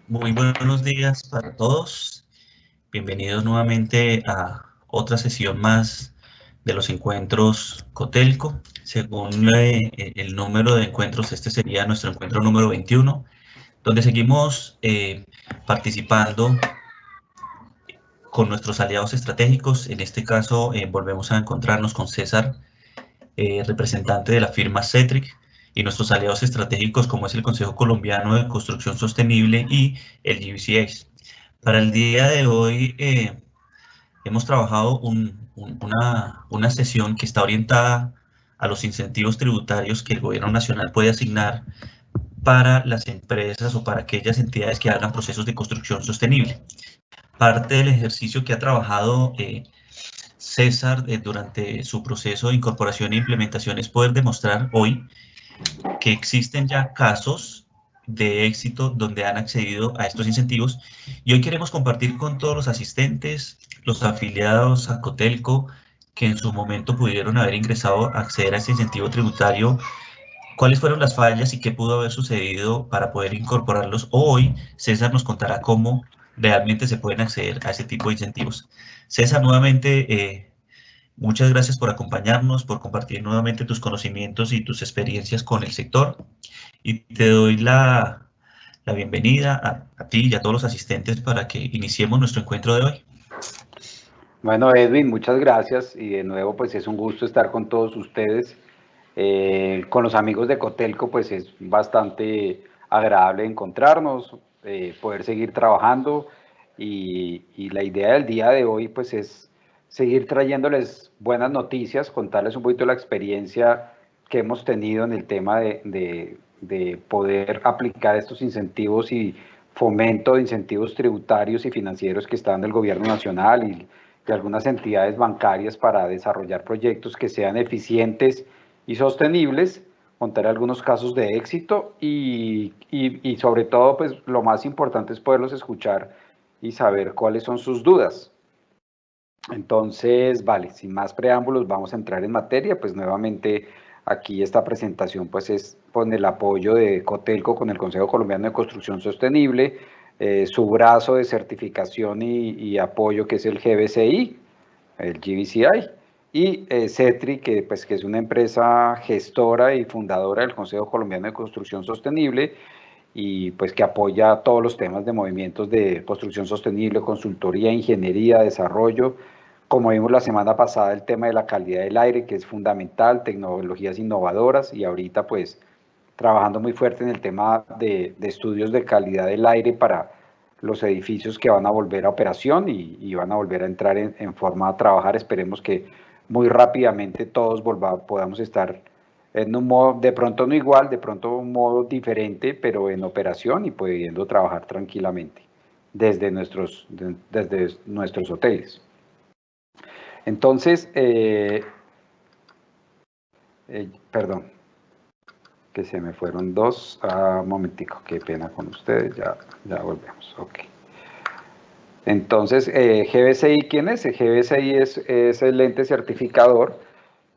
Muy buenos días para todos. Bienvenidos nuevamente a otra sesión más de los encuentros Cotelco. Según el número de encuentros, este sería nuestro encuentro número 21, donde seguimos participando con nuestros aliados estratégicos. En este caso, volvemos a encontrarnos con César, representante de la firma Cetric, y nuestros aliados estratégicos como es el Consejo Colombiano de Construcción Sostenible y el GBCA. Para el día de hoy hemos trabajado una sesión que está orientada a los incentivos tributarios que el gobierno nacional puede asignar para las empresas o para aquellas entidades que hagan procesos de construcción sostenible. Parte del ejercicio que ha trabajado César durante su proceso de incorporación e implementación es poder demostrar hoy que existen ya casos de éxito donde han accedido a estos incentivos, y hoy queremos compartir con todos los asistentes, los afiliados a Cotelco, que en su momento pudieron haber ingresado a acceder a este incentivo tributario, cuáles fueron las fallas y qué pudo haber sucedido para poder incorporarlos. Hoy César nos contará cómo realmente se pueden acceder a ese tipo de incentivos. César, nuevamente, muchas gracias por acompañarnos, por compartir nuevamente tus conocimientos y tus experiencias con el sector. Y te doy la bienvenida a ti y a todos los asistentes para que iniciemos nuestro encuentro de hoy. Bueno, Edwin, muchas gracias y de nuevo pues es un gusto estar con todos ustedes. Con los amigos de Cotelco pues es bastante agradable encontrarnos, poder seguir trabajando y la idea del día de hoy pues es seguir trayéndoles buenas noticias, contarles un poquito la experiencia que hemos tenido en el tema de poder aplicar estos incentivos y fomento de incentivos tributarios y financieros que están del gobierno nacional y algunas entidades bancarias para desarrollar proyectos que sean eficientes y sostenibles, contar algunos casos de éxito y sobre todo, pues lo más importante es poderlos escuchar y saber cuáles son sus dudas. Entonces, vale, sin más preámbulos, vamos a entrar en materia. Pues nuevamente aquí esta presentación pues es con el apoyo de Cotelco, con el Consejo Colombiano de Construcción Sostenible, su brazo de certificación y apoyo que es el GBCI, el GBCI, y CETRI, que es una empresa gestora y fundadora del Consejo Colombiano de Construcción Sostenible, y pues que apoya todos los temas de movimientos de construcción sostenible, consultoría, ingeniería, desarrollo. Como vimos la semana pasada, el tema de la calidad del aire, que es fundamental, tecnologías innovadoras, y ahorita pues trabajando muy fuerte en el tema de estudios de calidad del aire para los edificios que van a volver a operación y van a volver a entrar en forma a trabajar. Esperemos que muy rápidamente todos podamos estar en un modo, de pronto no igual, de pronto un modo diferente, pero en operación y pudiendo trabajar tranquilamente desde nuestros hoteles. Entonces, perdón, que se me fueron dos. Un momentico, qué pena con ustedes, ya volvemos. Ok. Entonces, GBCI, ¿quién es? GBCI es el ente certificador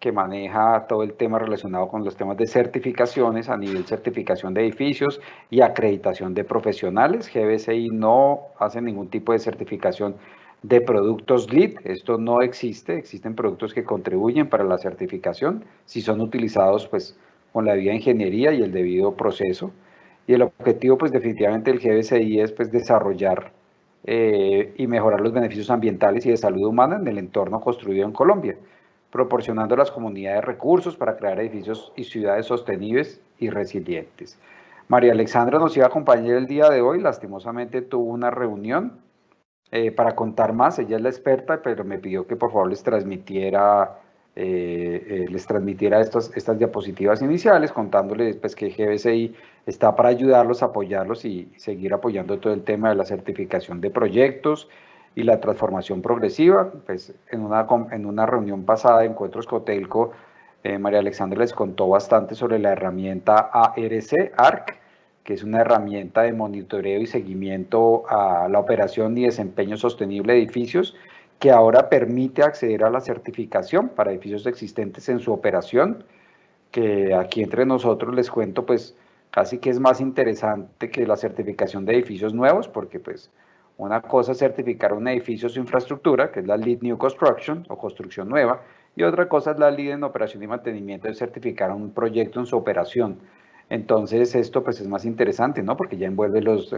que maneja todo el tema relacionado con los temas de certificaciones a nivel certificación de edificios y acreditación de profesionales. GBCI no hace ningún tipo de certificación de productos LEED, esto no existe, existen productos que contribuyen para la certificación, si son utilizados pues con la debida ingeniería y el debido proceso. Y el objetivo pues definitivamente del GBCI es pues desarrollar y mejorar los beneficios ambientales y de salud humana en el entorno construido en Colombia, proporcionando a las comunidades recursos para crear edificios y ciudades sostenibles y resilientes. María Alexandra nos iba a acompañar el día de hoy, lastimosamente tuvo una reunión para contar más, ella es la experta, pero me pidió que por favor les transmitiera estas diapositivas iniciales, contándoles pues, que GBCI está para ayudarlos, apoyarlos y seguir apoyando todo el tema de la certificación de proyectos y la transformación progresiva. Pues, en una reunión pasada de Encuentros Cotelco, María Alexandra les contó bastante sobre la herramienta ARC, que es una herramienta de monitoreo y seguimiento a la operación y desempeño sostenible de edificios, que ahora permite acceder a la certificación para edificios existentes en su operación, que aquí entre nosotros les cuento, pues casi que es más interesante que la certificación de edificios nuevos, porque pues una cosa es certificar un edificio su infraestructura, que es la LEED New Construction o construcción nueva, y otra cosa es la LEED en operación y mantenimiento, de certificar un proyecto en su operación. Entonces esto pues es más interesante, ¿no? Porque ya envuelve los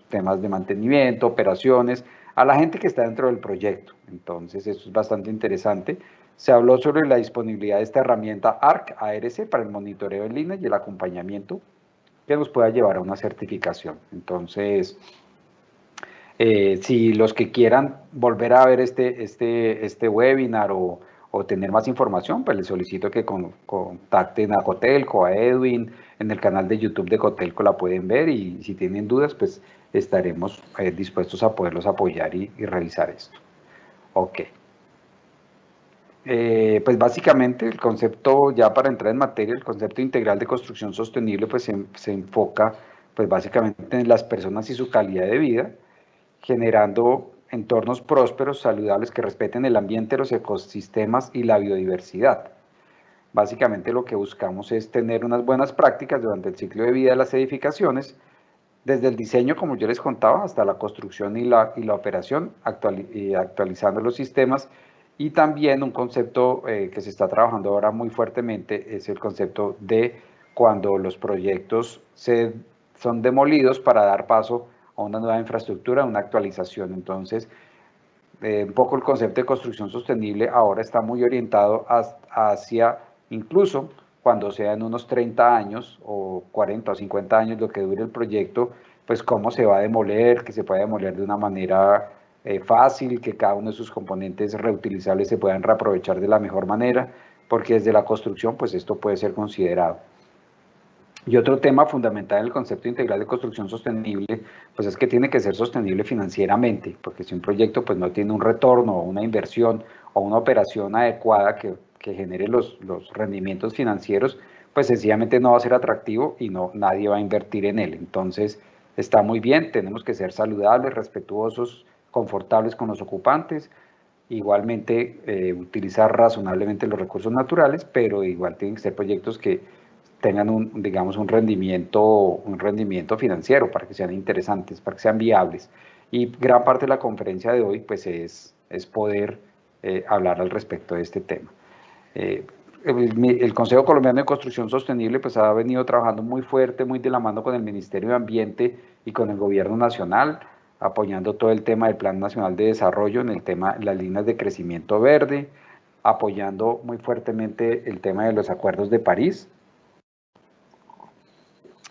temas de mantenimiento, operaciones, a la gente que está dentro del proyecto. Entonces esto es bastante interesante. Se habló sobre la disponibilidad de esta herramienta ARC para el monitoreo en línea y el acompañamiento que nos pueda llevar a una certificación. Entonces, si los que quieran volver a ver este webinar o tener más información, pues les solicito que contacten a Cotelco, a Edwin, en el canal de YouTube de Cotelco la pueden ver, y si tienen dudas, pues estaremos dispuestos a poderlos apoyar y realizar esto. Ok. Pues básicamente el concepto, ya para entrar en materia, el concepto integral de construcción sostenible pues se enfoca pues básicamente en las personas y su calidad de vida, generando entornos prósperos, saludables, que respeten el ambiente, los ecosistemas y la biodiversidad. Básicamente lo que buscamos es tener unas buenas prácticas durante el ciclo de vida de las edificaciones, desde el diseño, como yo les contaba, hasta la construcción y la operación, actualizando los sistemas. Y también un concepto que se está trabajando ahora muy fuertemente es el concepto de cuando los proyectos son demolidos para dar paso a una nueva infraestructura, a una actualización. Entonces, un poco el concepto de construcción sostenible ahora está muy orientado hacia, incluso cuando sea en unos 30 años o 40 o 50 años lo que dure el proyecto, pues cómo se va a demoler, que se pueda demoler de una manera fácil, que cada uno de sus componentes reutilizables se puedan reaprovechar de la mejor manera, porque desde la construcción pues esto puede ser considerado. Y otro tema fundamental en el concepto integral de construcción sostenible, pues es que tiene que ser sostenible financieramente, porque si un proyecto pues no tiene un retorno o una inversión o una operación adecuada que genere los rendimientos financieros, pues sencillamente no va a ser atractivo y nadie va a invertir en él. Entonces está muy bien, tenemos que ser saludables, respetuosos, confortables con los ocupantes, igualmente utilizar razonablemente los recursos naturales, pero igual tienen que ser proyectos que tengan digamos, un rendimiento financiero para que sean interesantes, para que sean viables. Y gran parte de la conferencia de hoy pues es poder hablar al respecto de este tema. El Consejo Colombiano de Construcción Sostenible pues ha venido trabajando muy fuerte, muy de la mano con el Ministerio de Ambiente y con el Gobierno Nacional, apoyando todo el tema del Plan Nacional de Desarrollo en el tema, las líneas de crecimiento verde, apoyando muy fuertemente el tema de los acuerdos de París,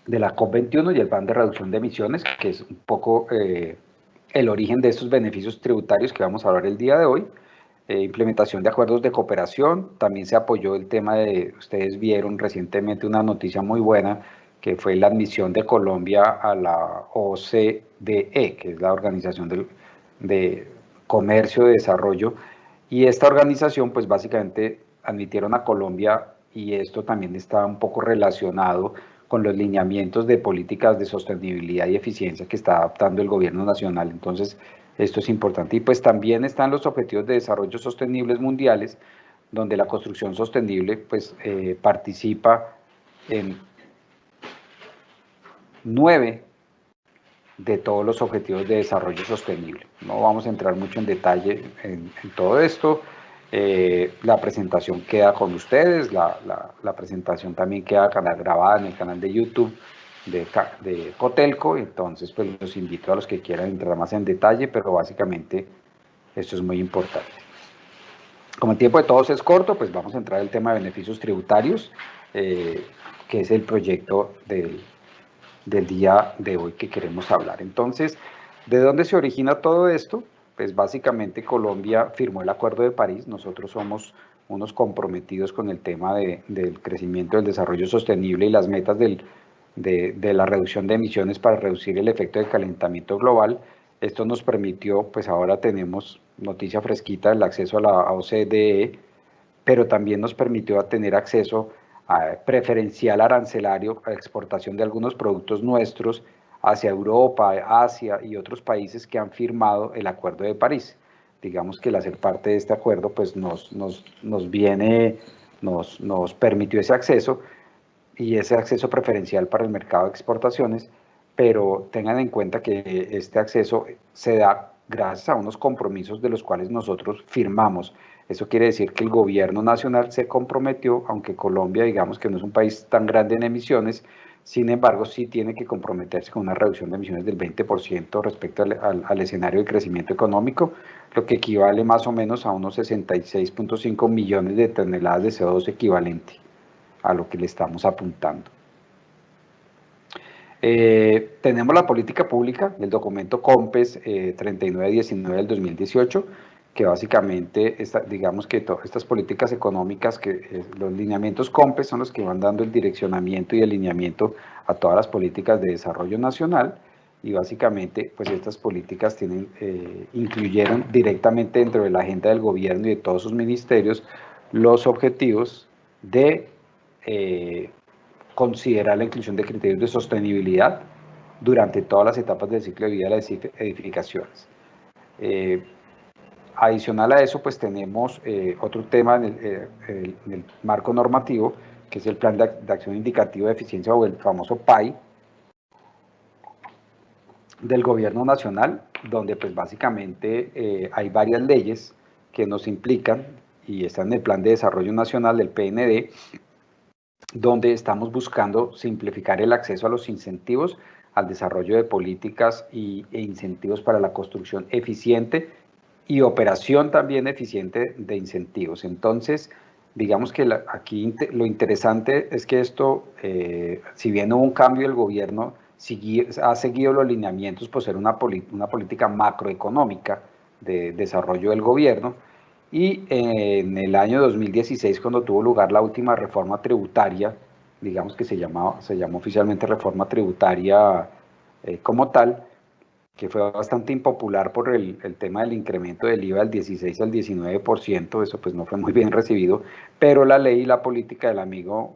de la COP21 y el plan de reducción de emisiones, que es un poco el origen de estos beneficios tributarios que vamos a hablar el día de hoy. Implementación de acuerdos de cooperación, también se apoyó el tema de, ustedes vieron recientemente una noticia muy buena, que fue la admisión de Colombia a la OCDE, que es la Organización de Comercio de Desarrollo, y esta organización pues básicamente admitieron a Colombia, y esto también está un poco relacionado con los lineamientos de políticas de sostenibilidad y eficiencia que está adaptando el gobierno nacional. Entonces, esto es importante. Y pues también están los objetivos de desarrollo sostenibles mundiales, donde la construcción sostenible pues participa en 9 de todos los objetivos de desarrollo sostenible. No vamos a entrar mucho en detalle en todo esto. La presentación queda con ustedes, la presentación también queda grabada en el canal de YouTube de Cotelco, entonces pues los invito a los que quieran entrar más en detalle, pero básicamente esto es muy importante. Como el tiempo de todos es corto, pues vamos a entrar al tema de beneficios tributarios, que es el proyecto del día de hoy que queremos hablar. Entonces, ¿de dónde se origina todo esto? Pues básicamente Colombia firmó el Acuerdo de París, nosotros somos unos comprometidos con el tema del crecimiento, del desarrollo sostenible y las metas de la reducción de emisiones para reducir el efecto de calentamiento global. Esto nos permitió, pues ahora tenemos noticia fresquita, el acceso a la OCDE, pero también nos permitió tener acceso preferencial arancelario a exportación de algunos productos nuestros hacia Europa, Asia y otros países que han firmado el Acuerdo de París. Digamos que el hacer parte de este acuerdo pues nos permitió ese acceso, y ese acceso preferencial para el mercado de exportaciones, pero tengan en cuenta que este acceso se da gracias a unos compromisos de los cuales nosotros firmamos. Eso quiere decir que el gobierno nacional se comprometió, aunque Colombia, digamos que no es un país tan grande en emisiones, sin embargo, sí tiene que comprometerse con una reducción de emisiones del 20% respecto al escenario de crecimiento económico, lo que equivale más o menos a unos 66.5 millones de toneladas de CO2 equivalente a lo que le estamos apuntando. Tenemos la política pública, el documento COMPES 3919 del 2018, que básicamente, digamos que estas políticas económicas, los lineamientos COMPES son los que van dando el direccionamiento y el lineamiento a todas las políticas de desarrollo nacional, y básicamente pues estas políticas incluyeron directamente dentro de la agenda del gobierno y de todos sus ministerios los objetivos de considerar la inclusión de criterios de sostenibilidad durante todas las etapas del ciclo de vida de las edificaciones. Adicional a eso, pues tenemos otro tema en el marco normativo, que es el Plan de Acción Indicativo de Eficiencia, o el famoso PAI, del Gobierno Nacional, donde pues básicamente hay varias leyes que nos implican y están en el Plan de Desarrollo Nacional del PND, donde estamos buscando simplificar el acceso a los incentivos, al desarrollo de políticas e incentivos para la construcción eficiente y operación también eficiente de incentivos. Entonces, digamos que aquí lo interesante es que esto, si bien hubo un cambio del gobierno, ha seguido los lineamientos por ser una política macroeconómica de desarrollo del gobierno. Y en el año 2016, cuando tuvo lugar la última reforma tributaria, digamos que se llamó oficialmente reforma tributaria como tal, que fue bastante impopular por el tema del incremento del IVA del 16 al 19%, eso pues no fue muy bien recibido, pero la ley y la política del amigo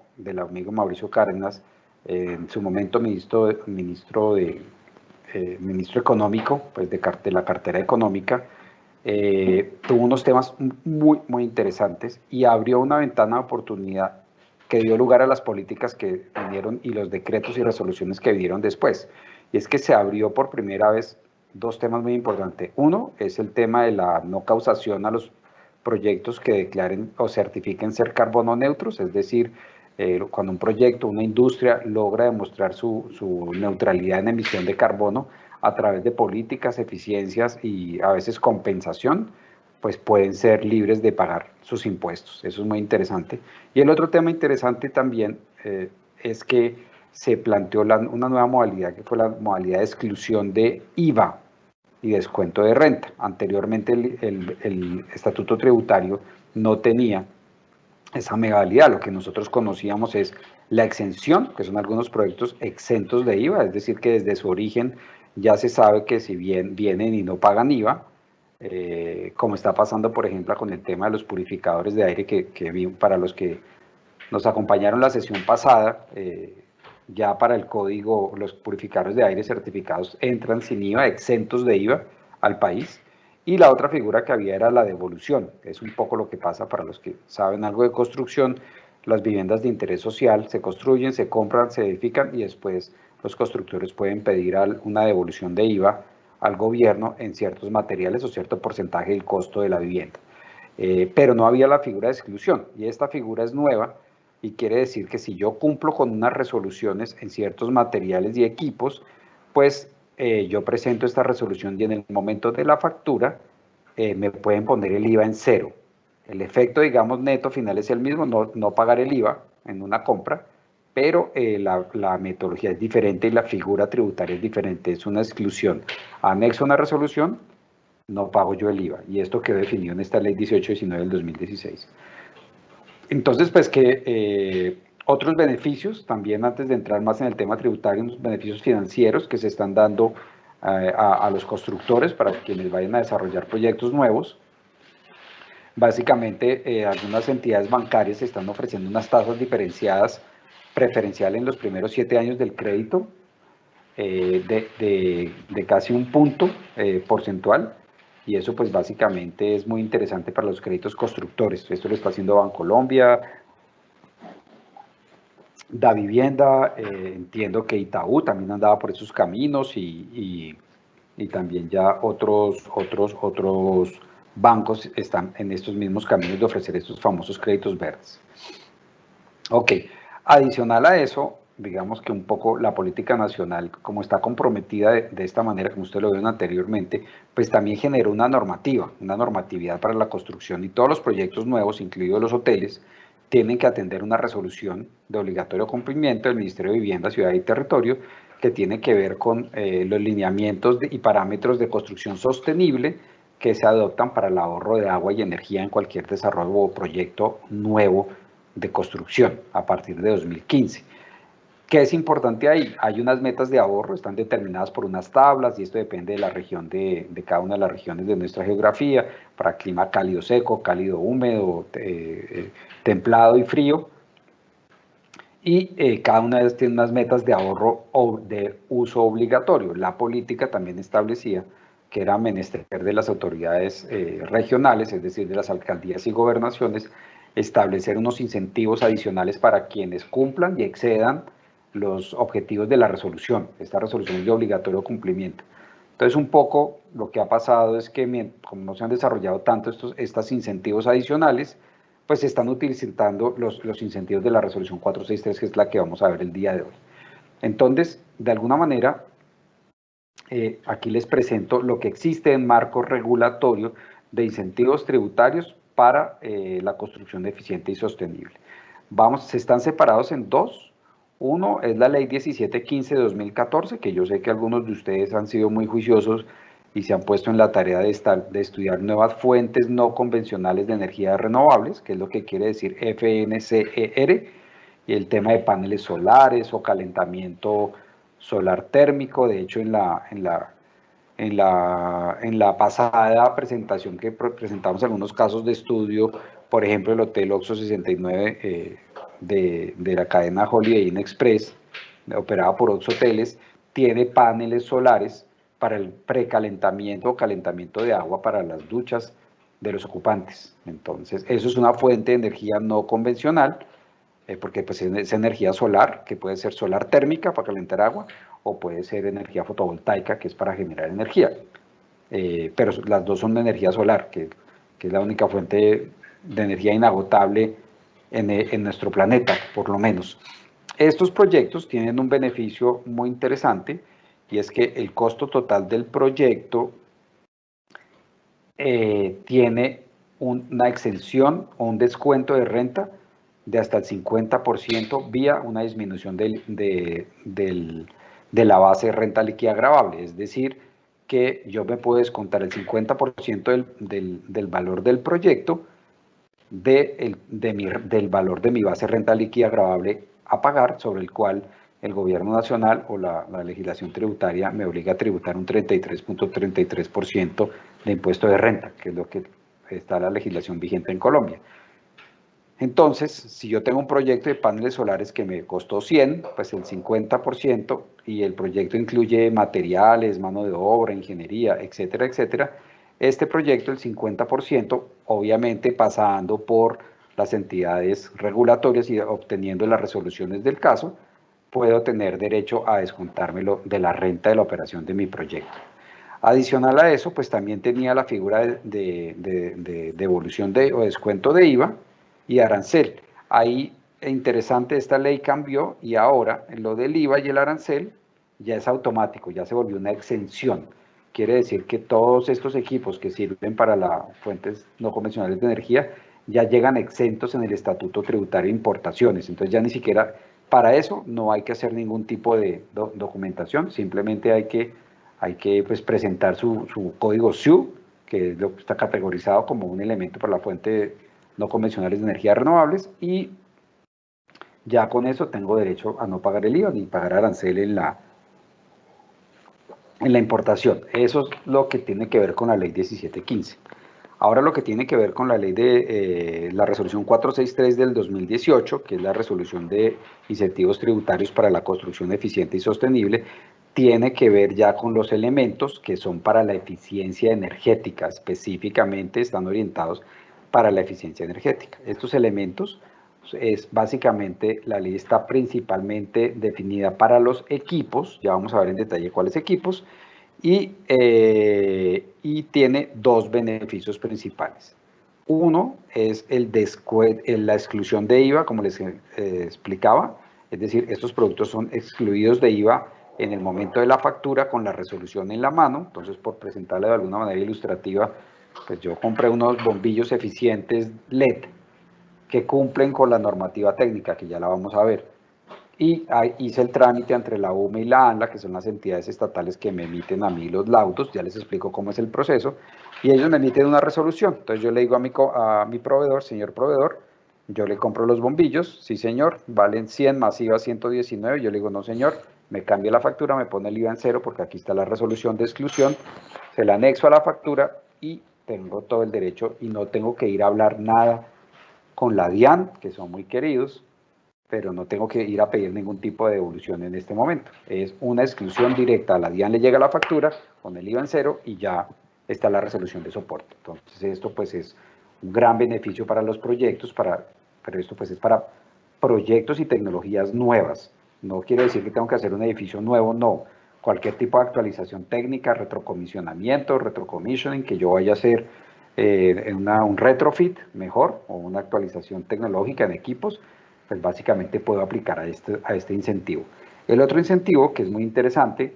Mauricio Cárdenas, en su momento ministro económico, pues de la cartera económica, tuvo unos temas muy interesantes y abrió una ventana de oportunidad que dio lugar a las políticas que vinieron y los decretos y resoluciones que vinieron después. Y es que se abrió por primera vez dos temas muy importantes. Uno es el tema de la no causación a los proyectos que declaren o certifiquen ser carbono neutros, es decir, cuando un proyecto, una industria logra demostrar su neutralidad en emisión de carbono a través de políticas, eficiencias y a veces compensación, pues pueden ser libres de pagar sus impuestos. Eso es muy interesante. Y el otro tema interesante también es que se planteó una nueva modalidad, que fue la modalidad de exclusión de IVA y descuento de renta. Anteriormente el estatuto tributario no tenía esa modalidad. Lo que nosotros conocíamos es la exención, que son algunos proyectos exentos de IVA, es decir, que desde su origen ya se sabe que si bien vienen y no pagan IVA, como está pasando, por ejemplo, con el tema de los purificadores de aire, que para los que nos acompañaron la sesión pasada, ya para el código, los purificadores de aire certificados entran sin IVA, exentos de IVA al país. Y la otra figura que había era la devolución, que es un poco lo que pasa para los que saben algo de construcción. Las viviendas de interés social se construyen, se compran, se edifican y después los constructores pueden pedir una devolución de IVA al gobierno en ciertos materiales o cierto porcentaje del costo de la vivienda. Pero no había la figura de exclusión, y esta figura es nueva y quiere decir que si yo cumplo con unas resoluciones en ciertos materiales y equipos, pues yo presento esta resolución y en el momento de la factura me pueden poner el IVA en cero. El efecto, digamos, neto final es el mismo, no pagar el IVA en una compra, pero la metodología es diferente y la figura tributaria es diferente, es una exclusión. Anexo una resolución, no pago yo el IVA, y esto quedó definido en esta ley 1819 del 2016. Entonces, pues que otros beneficios, también antes de entrar más en el tema tributario, unos beneficios financieros que se están dando a los constructores para quienes vayan a desarrollar proyectos nuevos. Básicamente, algunas entidades bancarias están ofreciendo unas tasas diferenciadas preferenciales en los primeros 7 años del crédito de casi un punto porcentual, y eso pues básicamente es muy interesante para los créditos constructores. Esto lo está haciendo Bancolombia, Da Vivienda, entiendo que Itaú también andaba por esos caminos y también ya otros bancos están en estos mismos caminos de ofrecer estos famosos créditos verdes. Ok, adicional a eso, digamos que un poco la política nacional, como está comprometida de esta manera, como ustedes lo vieron anteriormente, pues también generó una normatividad para la construcción y todos los proyectos nuevos, incluidos los hoteles, tienen que atender una resolución de obligatorio cumplimiento del Ministerio de Vivienda, Ciudad y Territorio, que tiene que ver con los lineamientos y parámetros de construcción sostenible que se adoptan para el ahorro de agua y energía en cualquier desarrollo o proyecto nuevo de construcción a partir de 2015. ¿Qué es importante ahí? Hay unas metas de ahorro, están determinadas por unas tablas y esto depende de la región de cada una de las regiones de nuestra geografía, para clima cálido seco, cálido húmedo, templado y frío. Y cada una de ellas tiene unas metas de ahorro o de uso obligatorio. La política también establecía que era menester de las autoridades regionales, es decir, de las alcaldías y gobernaciones, establecer unos incentivos adicionales para quienes cumplan y excedan los objetivos de la resolución. Esta resolución es de obligatorio cumplimiento. Entonces, un poco lo que ha pasado es que, como no se han desarrollado tanto estos incentivos adicionales, pues se están utilizando los incentivos de la resolución 463, que es la que vamos a ver el día de hoy. Entonces, de alguna manera, aquí les presento lo que existe en marco regulatorio de incentivos tributarios para la construcción eficiente y sostenible. Se están separados en dos. Uno es la ley 1715 de 2014, que yo sé que algunos de ustedes han sido muy juiciosos y se han puesto en la tarea de estudiar nuevas fuentes no convencionales de energías renovables, que es lo que quiere decir FNCER, y el tema de paneles solares o calentamiento solar térmico. De hecho, en la pasada presentación que presentamos algunos casos de estudio, por ejemplo, el Hotel Oxxo 69 de la cadena Holiday Inn Express, operada por Oxxo Hoteles, tiene paneles solares para el precalentamiento o calentamiento de agua para las duchas de los ocupantes. Entonces, eso es una fuente de energía no convencional, porque pues es energía solar, que puede ser solar térmica para calentar agua, o puede ser energía fotovoltaica, que es para generar energía. Pero las dos son de energía solar, que es la única fuente de energía inagotable en nuestro planeta, por lo menos. Estos proyectos tienen un beneficio muy interesante, y es que el costo total del proyecto tiene una exención o un descuento de renta de hasta el 50% vía una disminución de la base de renta líquida gravable. Es decir, que yo me puedo descontar el 50% del valor del proyecto del valor de mi base de renta líquida gravable a pagar, sobre el cual el gobierno nacional o la legislación tributaria me obliga a tributar un 33.33% de impuesto de renta, que es lo que está la legislación vigente en Colombia. Entonces, si yo tengo un proyecto de paneles solares que me costó 100, pues el 50%, y el proyecto incluye materiales, mano de obra, ingeniería, etcétera, etcétera, este proyecto, el 50%, obviamente pasando por las entidades regulatorias y obteniendo las resoluciones del caso, puedo tener derecho a descontármelo de la renta de la operación de mi proyecto. Adicional a eso, pues también tenía la figura de devolución o descuento de IVA y arancel. Ahí, interesante, esta ley cambió y ahora lo del IVA y el arancel ya es automático, ya se volvió una exención. Quiere decir que todos estos equipos que sirven para las fuentes no convencionales de energía ya llegan exentos en el Estatuto Tributario de Importaciones. Entonces ya ni siquiera para eso no hay que hacer ningún tipo de documentación, simplemente hay que pues, presentar su código SIU, que es lo que está categorizado como un elemento para la fuente no convencionales de energías renovables, y ya con eso tengo derecho a no pagar el IVA ni pagar arancel en la importación. Eso es lo que tiene que ver con la ley 1715. Ahora lo que tiene que ver con la ley de la resolución 463 del 2018, que es la resolución de incentivos tributarios para la construcción eficiente y sostenible, tiene que ver ya con los elementos que son para la eficiencia energética, específicamente están orientados para la eficiencia energética. Estos elementos básicamente, la ley está principalmente definida para los equipos, ya vamos a ver en detalle cuáles equipos, y tiene dos beneficios principales. Uno es la exclusión de IVA, como les explicaba, es decir, estos productos son excluidos de IVA en el momento de la factura con la resolución en la mano. Entonces, por presentarle de alguna manera ilustrativa, pues yo compré unos bombillos eficientes LED que cumplen con la normativa técnica, que ya la vamos a ver. Y hice el trámite entre la UME y la ANLA, que son las entidades estatales que me emiten a mí los laudos, ya les explico cómo es el proceso, y ellos me emiten una resolución. Entonces yo le digo a mi proveedor, señor proveedor, yo le compro los bombillos, sí señor, valen 100 más IVA 119, yo le digo no señor, me cambia la factura, me pone el IVA en cero, porque aquí está la resolución de exclusión, se la anexo a la factura y tengo todo el derecho y no tengo que ir a hablar nada con la DIAN, que son muy queridos, pero no tengo que ir a pedir ningún tipo de devolución en este momento. Es una exclusión directa, a la DIAN le llega la factura con el IVA en cero y ya está la resolución de soporte. Entonces esto pues es un gran beneficio para los proyectos, pero esto pues es para proyectos y tecnologías nuevas. No quiere decir que tengo que hacer un edificio nuevo, no. Cualquier tipo de actualización técnica, retrocomisionamiento, retrocommissioning que yo vaya a hacer un retrofit mejor o una actualización tecnológica en equipos, pues básicamente puedo aplicar a este incentivo. El otro incentivo, que es muy interesante,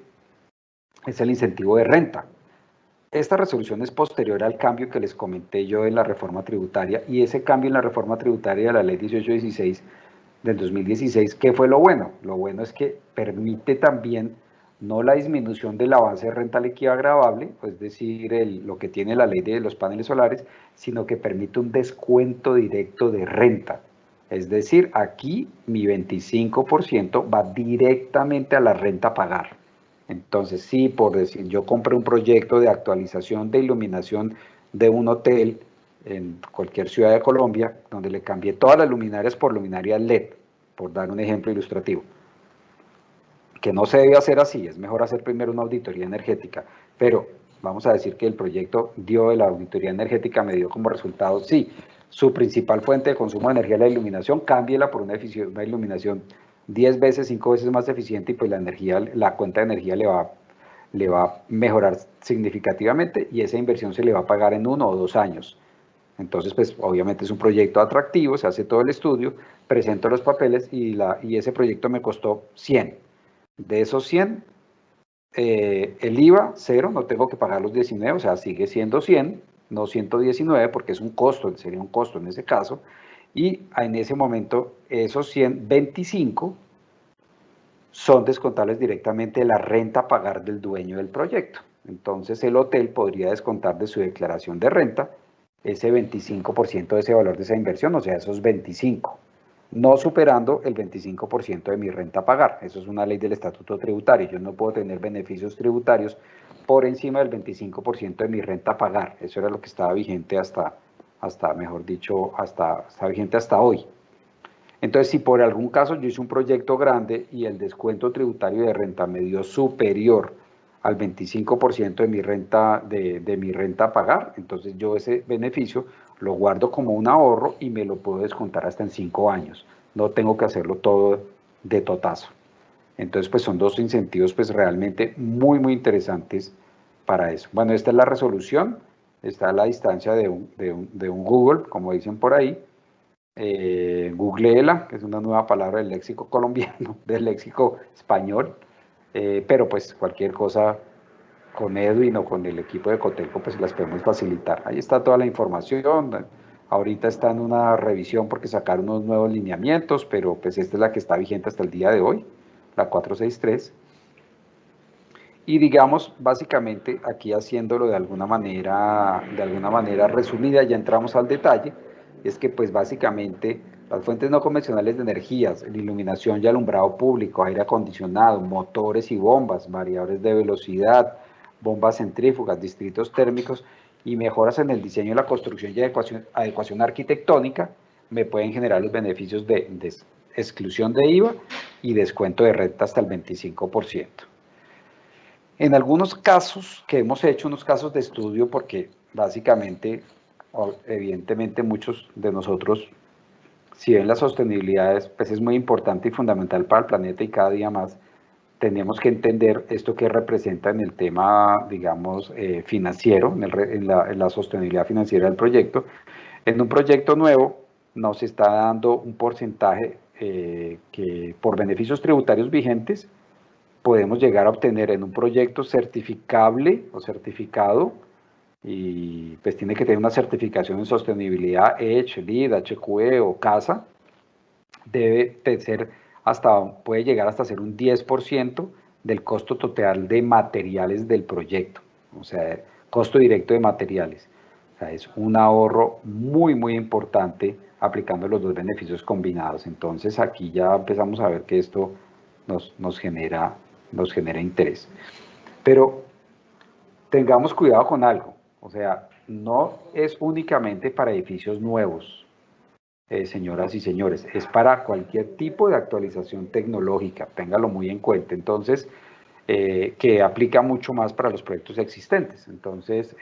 es el incentivo de renta. Esta resolución es posterior al cambio que les comenté yo en la reforma tributaria, y ese cambio en la reforma tributaria de la ley 1816 del 2016, ¿qué fue lo bueno? Lo bueno es que permite también no la disminución del avance de renta líquida gravable, es decir, lo que tiene la ley de los paneles solares, sino que permite un descuento directo de renta. Es decir, aquí mi 25% va directamente a la renta a pagar. Entonces, sí, por decir, yo compré un proyecto de actualización de iluminación de un hotel en cualquier ciudad de Colombia, donde le cambié todas las luminarias por luminarias LED, por dar un ejemplo ilustrativo. Que no se debe hacer así, es mejor hacer primero una auditoría energética, pero vamos a decir que el proyecto dio de la auditoría energética, me dio como resultado, sí, su principal fuente de consumo de energía es la iluminación, cámbiela por una iluminación 10 veces, 5 veces más eficiente, y pues la cuenta de energía le va a mejorar significativamente, y esa inversión se le va a pagar en 1 o 2 años. Entonces, pues obviamente es un proyecto atractivo, se hace todo el estudio, presento los papeles y ese proyecto me costó 100. De esos 100, el IVA, cero, no tengo que pagar los 19, o sea, sigue siendo 100, no 119, porque es un costo, sería un costo en ese caso, y en ese momento esos 125 son descontables directamente de la renta a pagar del dueño del proyecto. Entonces el hotel podría descontar de su declaración de renta ese 25% de ese valor de esa inversión, o sea, esos 25, no superando el 25% de mi renta a pagar. Eso es una ley del estatuto tributario. Yo no puedo tener beneficios tributarios por encima del 25% de mi renta a pagar. Eso era lo que estaba vigente hasta vigente hasta hoy. Entonces, si por algún caso yo hice un proyecto grande y el descuento tributario de renta me dio superior al 25% de mi renta a pagar, entonces yo ese beneficio lo guardo como un ahorro y me lo puedo descontar hasta en 5 años. No tengo que hacerlo todo de totazo. Entonces, pues son dos incentivos pues realmente muy, muy interesantes para eso. Bueno, esta es la resolución, está a la distancia de un Google, como dicen por ahí. Googleela, que es una nueva palabra del léxico colombiano, del léxico español, pero pues cualquier cosa con Edwin o con el equipo de Cotelco pues las podemos facilitar. Ahí está toda la información. Ahorita está en una revisión porque sacaron unos nuevos lineamientos, pero pues esta es la que está vigente hasta el día de hoy, la 463. Y digamos, básicamente aquí haciéndolo de alguna manera resumida, ya entramos al detalle, es que pues básicamente las fuentes no convencionales de energías, la iluminación y alumbrado público, aire acondicionado, motores y bombas, variadores de velocidad, bombas centrífugas, distritos térmicos y mejoras en el diseño de la construcción y adecuación arquitectónica, me pueden generar los beneficios de exclusión de IVA y descuento de renta hasta el 25%. En algunos casos que hemos hecho, unos casos de estudio, porque básicamente, evidentemente muchos de nosotros si bien la sostenibilidad pues es muy importante y fundamental para el planeta y cada día más, tenemos que entender esto que representa en el tema, digamos, financiero, en la sostenibilidad financiera del proyecto. En un proyecto nuevo nos está dando un porcentaje que por beneficios tributarios vigentes podemos llegar a obtener en un proyecto certificable o certificado, y pues tiene que tener una certificación en sostenibilidad EDGE, LEED, HQE o CASA, debe ser puede llegar hasta ser un 10% del costo total de materiales del proyecto, o sea, costo directo de materiales. O sea, es un ahorro muy, muy importante aplicando los dos beneficios combinados. Entonces aquí ya empezamos a ver que esto nos genera interés. Pero tengamos cuidado con algo, o sea, no es únicamente para edificios nuevos, señoras y señores, es para cualquier tipo de actualización tecnológica, téngalo muy en cuenta. Entonces, que aplica mucho más para los proyectos existentes. Entonces,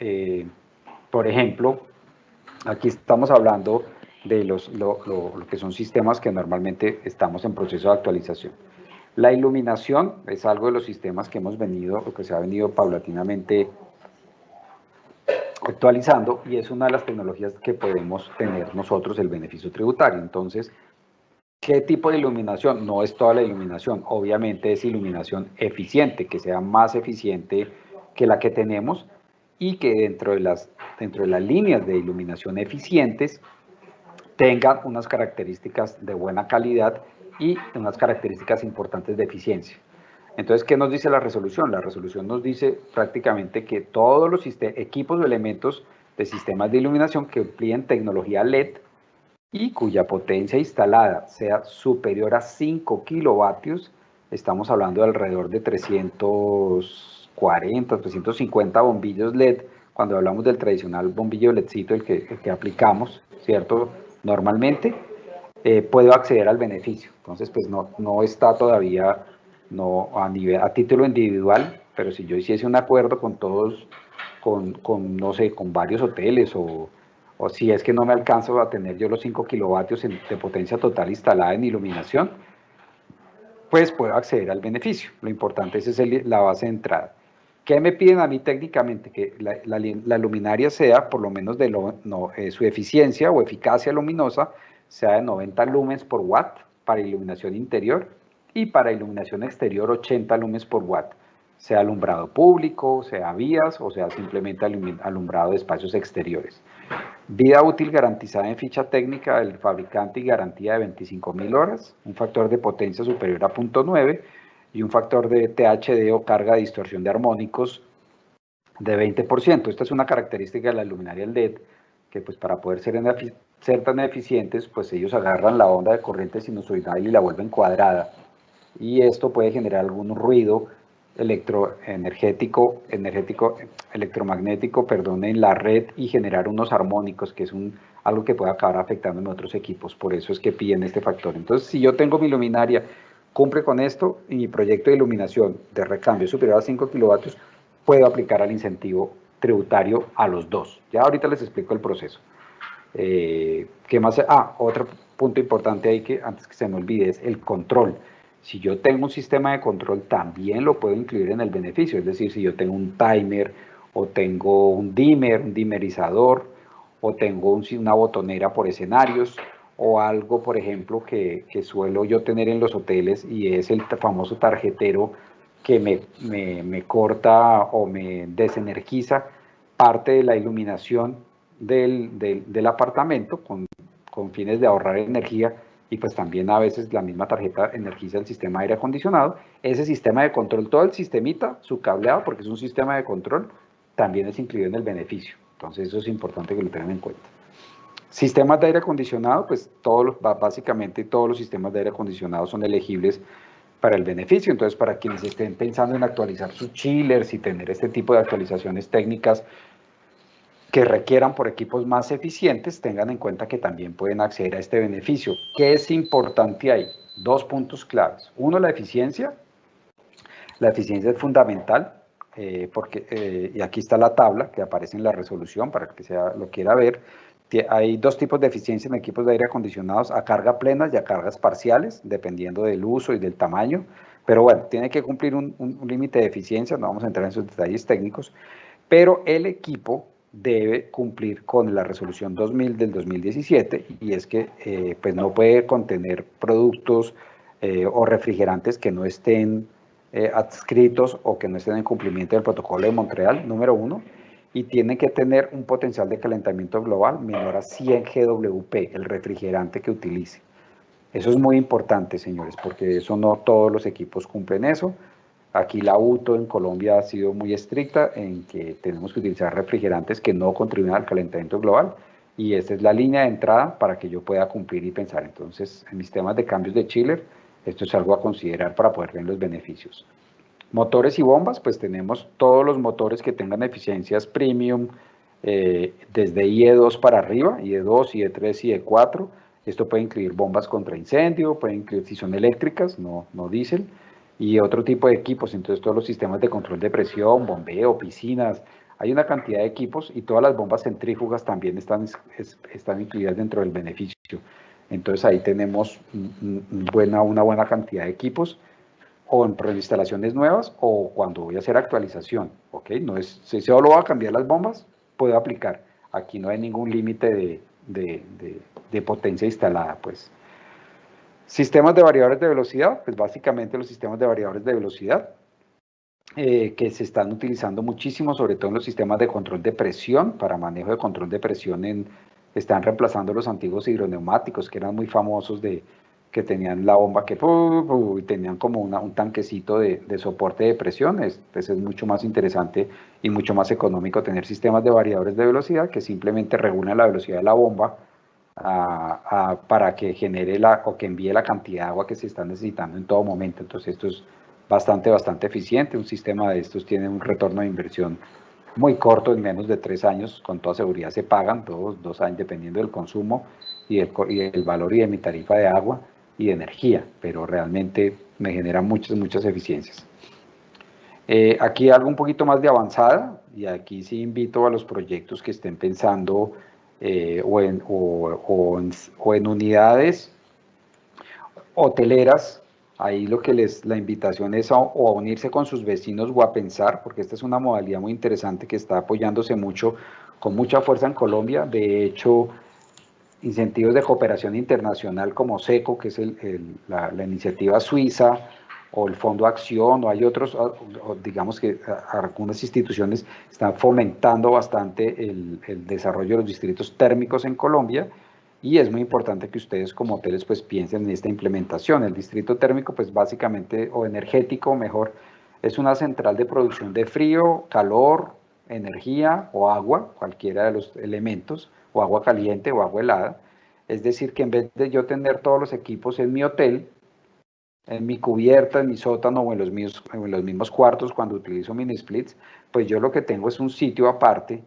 por ejemplo, aquí estamos hablando de lo que son sistemas que normalmente estamos en proceso de actualización. La iluminación es algo de los sistemas que hemos venido, o que se ha venido paulatinamente actualizando, y es una de las tecnologías que podemos tener nosotros el beneficio tributario. Entonces, ¿qué tipo de iluminación? No es toda la iluminación, obviamente es iluminación eficiente, que sea más eficiente que la que tenemos, y que dentro de las líneas de iluminación eficientes tengan unas características de buena calidad y unas características importantes de eficiencia. Entonces, ¿qué nos dice la resolución? La resolución nos dice prácticamente que todos los equipos o elementos de sistemas de iluminación que empleen tecnología LED y cuya potencia instalada sea superior a 5 kilovatios, estamos hablando de alrededor de 340, 350 bombillos LED, cuando hablamos del tradicional bombillo LEDcito, el que aplicamos, ¿cierto? Normalmente, puedo acceder al beneficio. Entonces, pues no está todavía a título individual, pero si yo hiciese un acuerdo con todos, no sé, con varios hoteles, o si es que no me alcanzo a tener yo los 5 kilovatios de potencia total instalada en iluminación, pues puedo acceder al beneficio. Lo importante es la base de entrada. ¿Qué me piden a mí técnicamente? Que la luminaria sea, por lo menos su eficiencia o eficacia luminosa, sea de 90 lumens por watt para iluminación interior, y para iluminación exterior 80 lumens por watt, sea alumbrado público, sea vías, o sea simplemente alumbrado de espacios exteriores. Vida útil garantizada en ficha técnica del fabricante y garantía de 25.000 horas, un factor de potencia superior a 0.9 y un factor de THD o carga de distorsión de armónicos de 20%. Esta es una característica de la luminaria LED, que pues para poder ser tan eficientes, pues ellos agarran la onda de corriente sinusoidal y la vuelven cuadrada, y esto puede generar algún ruido electromagnético, en la red, y generar unos armónicos, que es algo que puede acabar afectando en otros equipos. Por eso es que piden este factor. Entonces, si yo tengo mi luminaria, cumple con esto, y mi proyecto de iluminación de recambio es superior a 5 kilovatios, puedo aplicar al incentivo tributario a los dos. Ya ahorita les explico el proceso. ¿Qué más? Otro punto importante ahí, que antes que se me olvide, es el control. Si yo tengo un sistema de control, también lo puedo incluir en el beneficio. Es decir, si yo tengo un timer, o tengo un dimmer, un dimerizador, o tengo una botonera por escenarios, o algo, por ejemplo, que suelo yo tener en los hoteles, y es el famoso tarjetero que me corta o me desenergiza parte de la iluminación del apartamento, con fines de ahorrar energía, y pues también a veces la misma tarjeta energiza el sistema de aire acondicionado. Ese sistema de control, todo el sistemita, su cableado, porque es un sistema de control, también es incluido en el beneficio. Entonces eso es importante que lo tengan en cuenta. Sistemas de aire acondicionado, pues básicamente todos los sistemas de aire acondicionado son elegibles para el beneficio. Entonces, para quienes estén pensando en actualizar sus chillers y tener este tipo de actualizaciones técnicas que requieran por equipos más eficientes, tengan en cuenta que también pueden acceder a este beneficio. ¿Qué es importante ahí? Dos puntos claves. Uno, la eficiencia. La eficiencia es fundamental, y aquí está la tabla que aparece en la resolución para el que lo quiera ver. hay dos tipos de eficiencia en equipos de aire acondicionados, a carga plenas y a cargas parciales, dependiendo del uso y del tamaño. Pero bueno, tiene que cumplir un límite de eficiencia, no vamos a entrar en sus detalles técnicos, pero el equipo debe cumplir con la resolución 2000 del 2017, y es que pues no puede contener productos o refrigerantes que no estén adscritos o que no estén en cumplimiento del protocolo de Montreal, número 1, y tiene que tener un potencial de calentamiento global menor a 100 GWP, el refrigerante que utilice. Eso es muy importante, señores, porque eso no todos los equipos cumplen eso. Aquí la UTO en Colombia ha sido muy estricta en que tenemos que utilizar refrigerantes que no contribuyen al calentamiento global, y esta es la línea de entrada para que yo pueda cumplir y pensar. Entonces, en mis temas de cambios de chiller, esto es algo a considerar para poder ver los beneficios. Motores y bombas, pues tenemos todos los motores que tengan eficiencias premium, desde IE2 para arriba, IE2, IE3, IE4. Esto puede incluir bombas contra incendio, puede incluir si son eléctricas, no diésel, y otro tipo de equipos. Entonces todos los sistemas de control de presión, bombeo, piscinas, hay una cantidad de equipos, y todas las bombas centrífugas también están incluidas dentro del beneficio. Entonces ahí tenemos una buena cantidad de equipos, o en instalaciones nuevas o cuando voy a hacer actualización, ¿ok? No es, si solo voy a cambiar las bombas, puedo aplicar. Aquí no hay ningún límite de potencia instalada, pues. Sistemas de variadores de velocidad, pues básicamente los sistemas de variadores de velocidad que se están utilizando muchísimo, sobre todo en los sistemas de control de presión, para manejo de control de presión, están reemplazando los antiguos hidroneumáticos, que eran muy famosos, que tenían la bomba que y tenían como un tanquecito de soporte de presión. Pues es mucho más interesante y mucho más económico tener sistemas de variadores de velocidad que simplemente regulan la velocidad de la bomba para que genere o que envíe la cantidad de agua que se está necesitando en todo momento. Entonces esto es bastante eficiente. Un sistema de estos tiene un retorno de inversión muy corto, en menos de 3 años, con toda seguridad se pagan, 2 años, dependiendo del consumo y el valor y de mi tarifa de agua y de energía, pero realmente me genera muchas eficiencias. Aquí algo un poquito más de avanzada, y aquí sí invito a los proyectos que estén pensando o en unidades hoteleras. Ahí la invitación es a unirse con sus vecinos o a pensar, porque esta es una modalidad muy interesante que está apoyándose con mucha fuerza en Colombia. De hecho, incentivos de cooperación internacional como SECO, que es la iniciativa suiza, o el Fondo Acción, o hay otros, digamos que algunas instituciones están fomentando bastante el desarrollo de los distritos térmicos en Colombia, y es muy importante que ustedes como hoteles pues piensen en esta implementación. El distrito térmico pues básicamente, o energético mejor, es una central de producción de frío, calor, energía o agua, cualquiera de los elementos, o agua caliente o agua helada. Es decir, que en vez de yo tener todos los equipos en mi hotel, en mi cubierta, en mi sótano o en los mismos cuartos cuando utilizo mini splits, pues yo lo que tengo es un sitio aparte,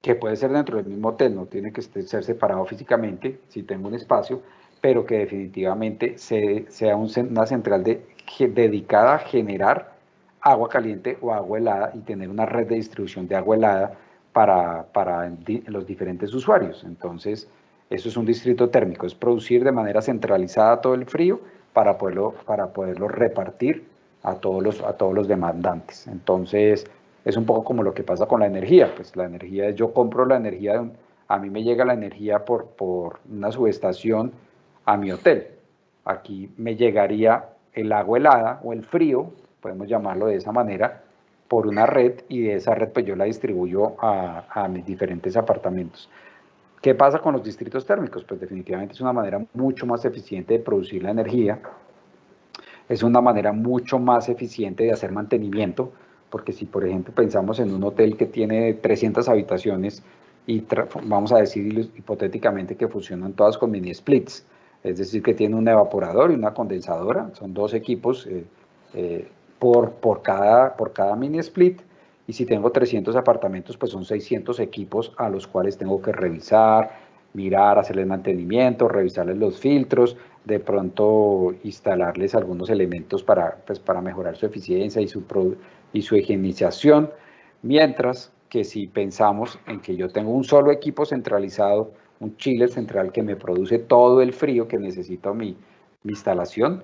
que puede ser dentro del mismo hotel, no tiene que ser separado físicamente, si tengo un espacio, pero que definitivamente sea una central dedicada a generar agua caliente o agua helada, y tener una red de distribución de agua helada para los diferentes usuarios. Entonces, eso es un distrito térmico, es producir de manera centralizada todo el frío para poderlo repartir a todos los demandantes. Entonces, es un poco como lo que pasa con la energía. Pues la energía, yo compro la energía, a mí me llega la energía por una subestación a mi hotel. Aquí me llegaría el agua helada o el frío, podemos llamarlo de esa manera, por una red, y de esa red pues yo la distribuyo a mis diferentes apartamentos. ¿Qué pasa con los distritos térmicos? Pues definitivamente es una manera mucho más eficiente de producir la energía, es una manera mucho más eficiente de hacer mantenimiento, porque si por ejemplo pensamos en un hotel que tiene 300 habitaciones y vamos a decir hipotéticamente que funcionan todas con mini splits, es decir, que tiene un evaporador y una condensadora, son 2 equipos por cada mini split, y si tengo 300 apartamentos, pues son 600 equipos a los cuales tengo que revisar, mirar, hacerles mantenimiento, revisarles los filtros, de pronto instalarles algunos elementos para mejorar su eficiencia y su higienización, mientras que si pensamos en que yo tengo un solo equipo centralizado, un chiller central que me produce todo el frío que necesita mi instalación,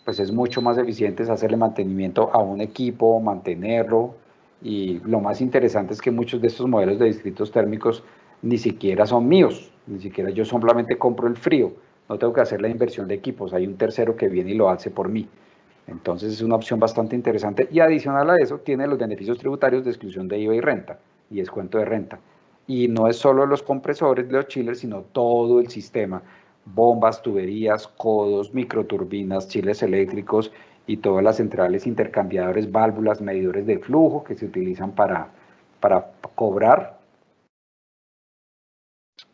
pues es mucho más eficiente hacerle mantenimiento a un equipo, mantenerlo, y lo más interesante es que muchos de estos modelos de distritos térmicos ni siquiera son míos, ni siquiera yo solamente compro el frío, no tengo que hacer la inversión de equipos, hay un tercero que viene y lo hace por mí. Entonces es una opción bastante interesante y adicional a eso tiene los beneficios tributarios de exclusión de IVA y renta y descuento de renta. Y no es solo los compresores de los chillers, sino todo el sistema, bombas, tuberías, codos, microturbinas, chillers eléctricos y todas las centrales, intercambiadores, válvulas, medidores de flujo que se utilizan para cobrar.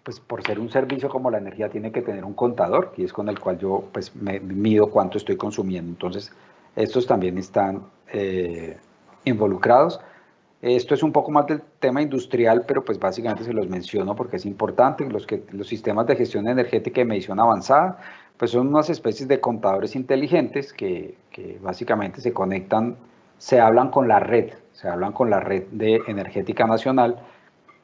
Pues por ser un servicio como la energía tiene que tener un contador, y es con el cual yo pues me mido cuánto estoy consumiendo. Entonces, estos también están involucrados. Esto es un poco más del tema industrial, pero pues básicamente se los menciono porque es importante. Los sistemas de gestión energética y medición avanzada, pues son unas especies de contadores inteligentes que básicamente se conectan, se hablan con la red de energética nacional.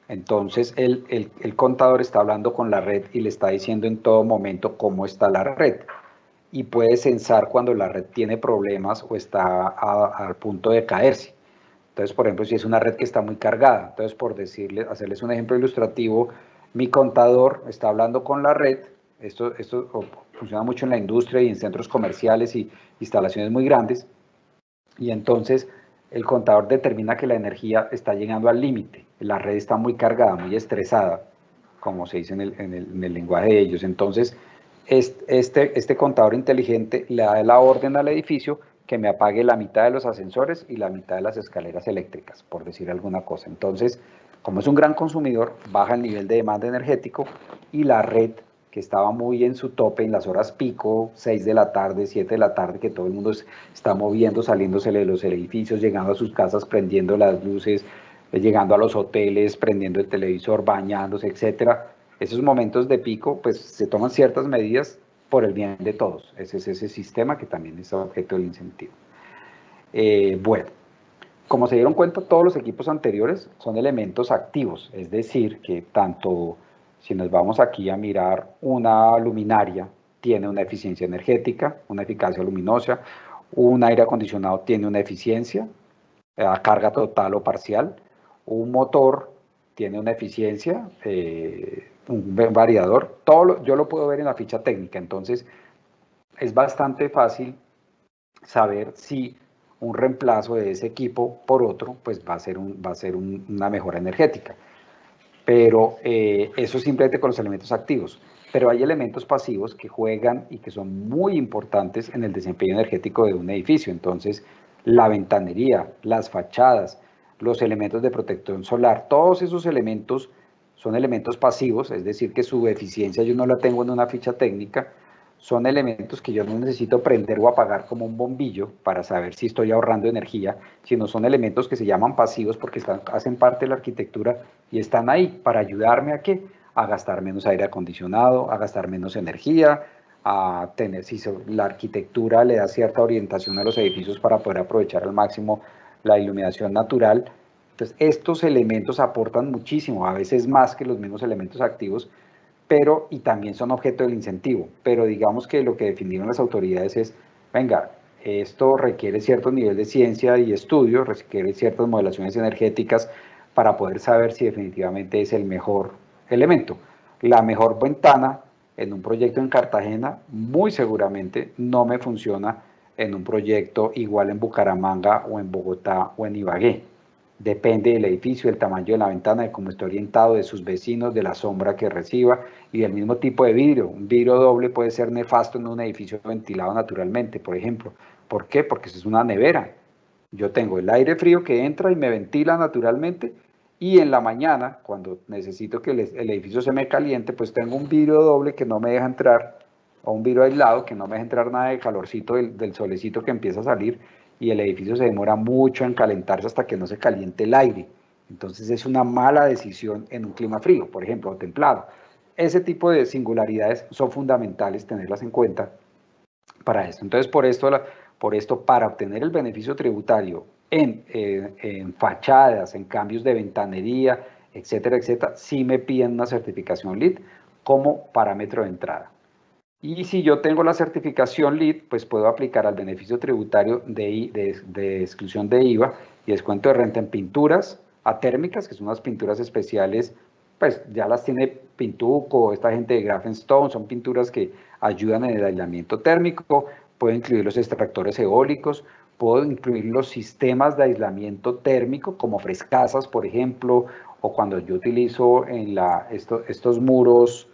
Entonces el contador está hablando con la red y le está diciendo en todo momento cómo está la red, y puede censar cuando la red tiene problemas o está al punto de caerse. Entonces, por ejemplo, si es una red que está muy cargada, entonces por hacerles un ejemplo ilustrativo, mi contador está hablando con la red, esto funciona mucho en la industria y en centros comerciales y instalaciones muy grandes, y entonces el contador determina que la energía está llegando al límite, la red está muy cargada, muy estresada, como se dice en el lenguaje de ellos. Entonces, este contador inteligente le da la orden al edificio que me apague la mitad de los ascensores y la mitad de las escaleras eléctricas, por decir alguna cosa. Entonces, como es un gran consumidor, baja el nivel de demanda energético y la red, que estaba muy en su tope en las horas pico, 6 de la tarde, 7 de la tarde, que todo el mundo está moviendo, saliéndose de los edificios, llegando a sus casas, prendiendo las luces, llegando a los hoteles, prendiendo el televisor, bañándose, etcétera. Esos momentos de pico, pues se toman ciertas medidas por el bien de todos. Ese es ese sistema que también es objeto del incentivo. Bueno, como se dieron cuenta, todos los equipos anteriores son elementos activos, es decir, que tanto si nos vamos aquí a mirar una luminaria, tiene una eficiencia energética, una eficacia luminosa, un aire acondicionado tiene una eficiencia a carga total o parcial, un motor tiene una eficiencia, un variador, yo lo puedo ver en la ficha técnica, entonces es bastante fácil saber si un reemplazo de ese equipo por otro, pues va a ser una mejora energética. Pero eso simplemente con los elementos activos. Pero hay elementos pasivos que juegan y que son muy importantes en el desempeño energético de un edificio. Entonces, la ventanería, las fachadas, los elementos de protección solar, todos esos elementos son elementos pasivos, es decir, que su eficiencia yo no la tengo en una ficha técnica, son elementos que yo no necesito prender o apagar como un bombillo para saber si estoy ahorrando energía, sino son elementos que se llaman pasivos porque hacen parte de la arquitectura y están ahí para ayudarme a ¿qué? A gastar menos aire acondicionado, a gastar menos energía, a tener, si la arquitectura le da cierta orientación a los edificios para poder aprovechar al máximo la iluminación natural. Entonces, estos elementos aportan muchísimo, a veces más que los mismos elementos activos, pero y también son objeto del incentivo, pero digamos que lo que definieron las autoridades es, venga, esto requiere cierto nivel de ciencia y estudio, requiere ciertas modelaciones energéticas para poder saber si definitivamente es el mejor elemento. La mejor ventana en un proyecto en Cartagena muy seguramente no me funciona en un proyecto igual en Bucaramanga o en Bogotá o en Ibagué. Depende del edificio, del tamaño de la ventana, de cómo esté orientado, de sus vecinos, de la sombra que reciba y del mismo tipo de vidrio. Un vidrio doble puede ser nefasto en un edificio ventilado naturalmente, por ejemplo. ¿Por qué? Porque es una nevera. Yo tengo el aire frío que entra y me ventila naturalmente, y en la mañana, cuando necesito que el edificio se me caliente, pues tengo un vidrio doble que no me deja entrar, o un vidrio aislado que no me deja entrar nada de calorcito del solecito que empieza a salir, y el edificio se demora mucho en calentarse hasta que no se caliente el aire. Entonces es una mala decisión en un clima frío, por ejemplo, o templado. Ese tipo de singularidades son fundamentales tenerlas en cuenta para esto. Entonces, por esto, para obtener el beneficio tributario en fachadas, en cambios de ventanería, etcétera, etcétera, sí me piden una certificación LEED como parámetro de entrada. Y si yo tengo la certificación LEED, pues puedo aplicar al beneficio tributario de exclusión de IVA y descuento de renta en pinturas atérmicas, que son unas pinturas especiales, pues ya las tiene Pintuco, esta gente de Grafenstone, son pinturas que ayudan en el aislamiento térmico, puedo incluir los extractores eólicos, puedo incluir los sistemas de aislamiento térmico, como frescasas, por ejemplo, o cuando yo utilizo en estos muros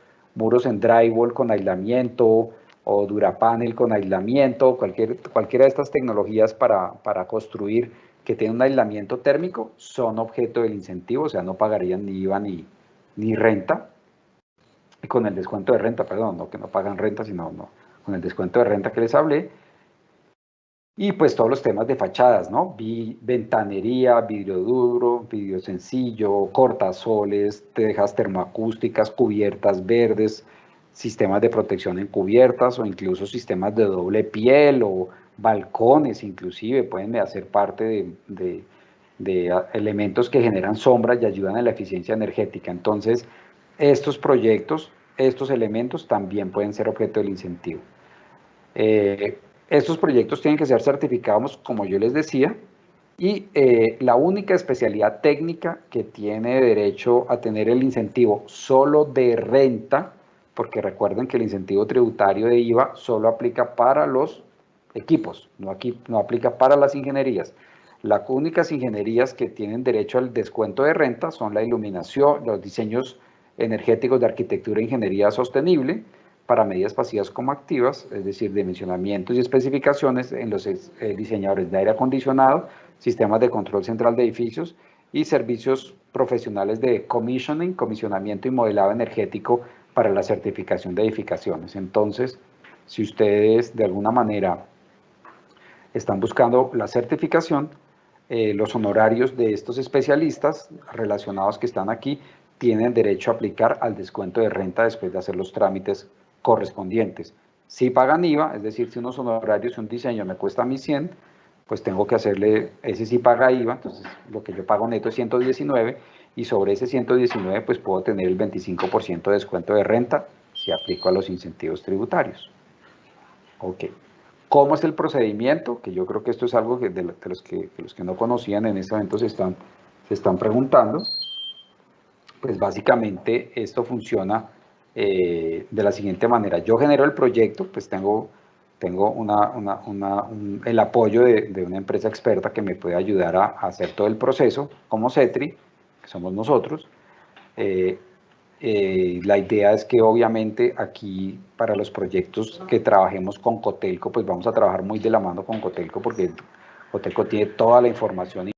en drywall con aislamiento o Durapanel con aislamiento, cualquiera de estas tecnologías para construir que tienen un aislamiento térmico son objeto del incentivo, o sea, no pagarían ni IVA ni renta. Y con el descuento de renta, perdón, no que no pagan renta, sino no, con el descuento de renta que les hablé. Y pues todos los temas de fachadas, ¿no? Ventanería, vidrio duro, vidrio sencillo, cortasoles, tejas termoacústicas, cubiertas verdes, sistemas de protección en cubiertas o incluso sistemas de doble piel o balcones inclusive pueden hacer parte de elementos que generan sombras y ayudan a la eficiencia energética. Entonces, estos proyectos, estos elementos también pueden ser objeto del incentivo. Estos proyectos tienen que ser certificados, como yo les decía, y la única especialidad técnica que tiene derecho a tener el incentivo solo de renta, porque recuerden que el incentivo tributario de IVA solo aplica para los equipos, no aplica para las ingenierías. Las únicas ingenierías que tienen derecho al descuento de renta son la iluminación, los diseños energéticos de arquitectura e ingeniería sostenible, para medidas pasivas como activas, es decir, dimensionamientos y especificaciones en los diseñadores de aire acondicionado, sistemas de control central de edificios y servicios profesionales de commissioning, comisionamiento y modelado energético para la certificación de edificaciones. Entonces, si ustedes de alguna manera están buscando la certificación, los honorarios de estos especialistas relacionados que están aquí tienen derecho a aplicar al descuento de renta después de hacer los trámites correspondientes. Si pagan IVA, es decir, si unos honorarios y un diseño me cuesta a mí 100, pues tengo que hacerle, ese sí paga IVA, entonces lo que yo pago neto es 119 y sobre ese 119 pues puedo tener el 25% de descuento de renta si aplico a los incentivos tributarios. Ok. ¿Cómo es el procedimiento? Que yo creo que esto es algo que de los que no conocían en este momento se están preguntando. Pues básicamente esto funciona de la siguiente manera. Yo genero el proyecto, pues tengo el apoyo de una empresa experta que me puede ayudar a hacer todo el proceso, como CETRI, que somos nosotros. La idea es que obviamente aquí para los proyectos que trabajemos con Cotelco, pues vamos a trabajar muy de la mano con Cotelco porque Cotelco tiene toda la información.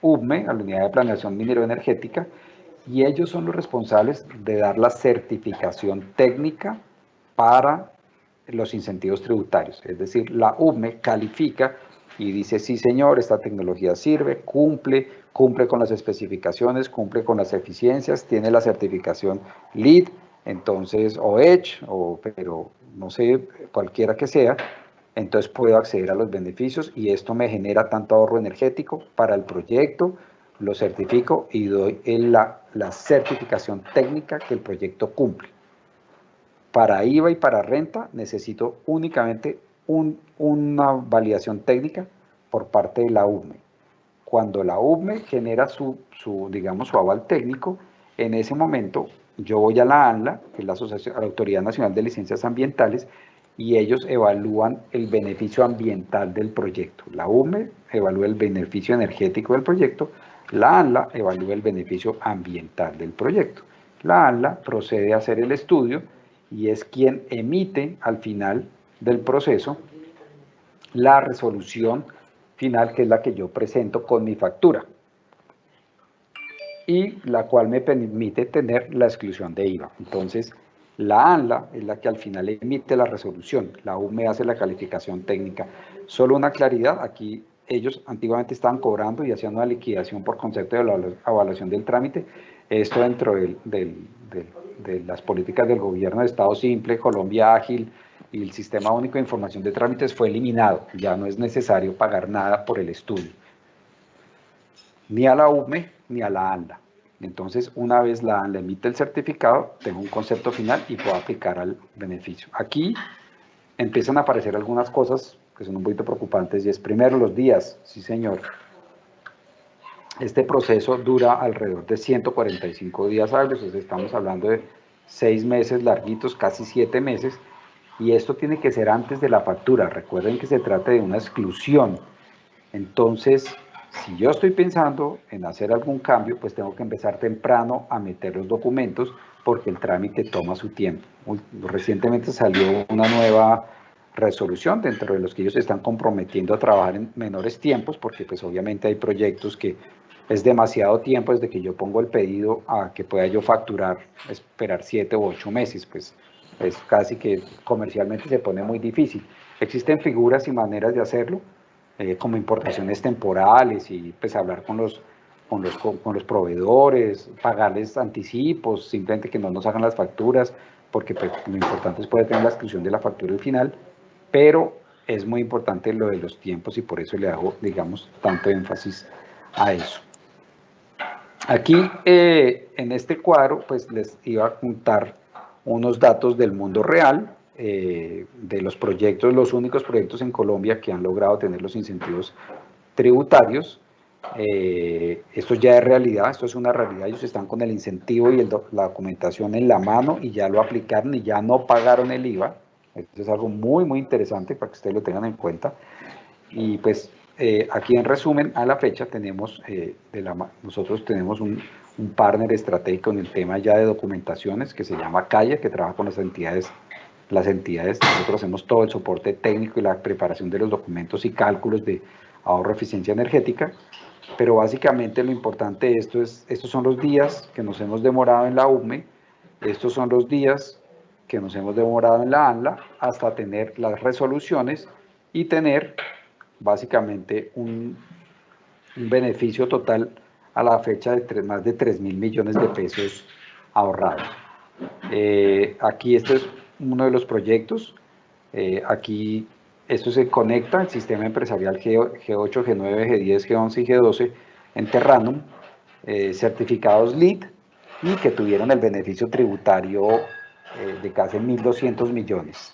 UBME, a la Unidad de Planeación Minero-Energética, y ellos son los responsables de dar la certificación técnica para los incentivos tributarios. Es decir, la UBME califica y dice, sí señor, esta tecnología sirve, cumple con las especificaciones, cumple con las eficiencias, tiene la certificación LEED, entonces, o EDGE, pero no sé, cualquiera que sea, entonces puedo acceder a los beneficios y esto me genera tanto ahorro energético para el proyecto, lo certifico y doy la certificación técnica que el proyecto cumple. Para IVA y para renta necesito únicamente una validación técnica por parte de la UBME. Cuando la UBME genera digamos, su aval técnico, en ese momento yo voy a la ANLA, que es la Autoridad Nacional de Licencias Ambientales, y ellos evalúan el beneficio ambiental del proyecto. La UME evalúa el beneficio energético del proyecto, la ANLA evalúa el beneficio ambiental del proyecto. La ANLA procede a hacer el estudio y es quien emite al final del proceso la resolución final, que es la que yo presento con mi factura, y la cual me permite tener la exclusión de IVA. Entonces, la ANLA es la que al final emite la resolución, la UME hace la calificación técnica. Solo una claridad, aquí ellos antiguamente estaban cobrando y hacían una liquidación por concepto de la evaluación del trámite. Esto dentro de las políticas del gobierno de Estado Simple, Colombia Ágil y el Sistema Único de Información de Trámites fue eliminado. Ya no es necesario pagar nada por el estudio, ni a la UME ni a la ANLA. Entonces, una vez la ANLA emite el certificado, tengo un concepto final y puedo aplicar al beneficio. Aquí empiezan a aparecer algunas cosas que son un poquito preocupantes, y es primero los días. Sí, señor. Este proceso dura alrededor de 145 días hábiles, entonces estamos hablando de 6 meses larguitos, casi 7 meses, y esto tiene que ser antes de la factura. Recuerden que se trata de una exclusión. Entonces, si yo estoy pensando en hacer algún cambio, pues tengo que empezar temprano a meter los documentos, porque el trámite toma su tiempo. Recientemente salió una nueva resolución dentro de los que ellos se están comprometiendo a trabajar en menores tiempos, porque pues obviamente hay proyectos que es demasiado tiempo desde que yo pongo el pedido a que pueda yo facturar, esperar 7 u 8 meses, pues es casi que comercialmente se pone muy difícil. Existen figuras y maneras de hacerlo, como importaciones temporales, y pues hablar con los proveedores, pagarles anticipos, simplemente que no nos hagan las facturas, porque pues, lo importante es poder tener la exclusión de la factura al final, pero es muy importante lo de los tiempos, y por eso le hago, digamos, tanto énfasis a eso. Aquí, en este cuadro, pues les iba a juntar unos datos del mundo real, de los proyectos, los únicos proyectos en Colombia que han logrado tener los incentivos tributarios. Esto ya es realidad, esto es una realidad. Ellos están con el incentivo y la documentación en la mano, y ya lo aplicaron y ya no pagaron el IVA. Esto es algo muy, muy interesante para que ustedes lo tengan en cuenta. Y pues aquí en resumen, a la fecha tenemos, nosotros tenemos un partner estratégico en el tema ya de documentaciones, que se llama Calla, que trabaja con las entidades. Nosotros hacemos todo el soporte técnico y la preparación de los documentos y cálculos de ahorro, eficiencia energética, pero básicamente lo importante de esto es, estos son los días que nos hemos demorado en la UME, estos son los días que nos hemos demorado en la ANLA, hasta tener las resoluciones y tener básicamente un beneficio total a la fecha de más de 3.000 millones de pesos ahorrados. Aquí este es uno de los proyectos. Aquí esto se conecta al sistema empresarial G8, G9, G10, G11 y G12 en Terranum, certificados LEED, y que tuvieron el beneficio tributario de casi 1.200 millones.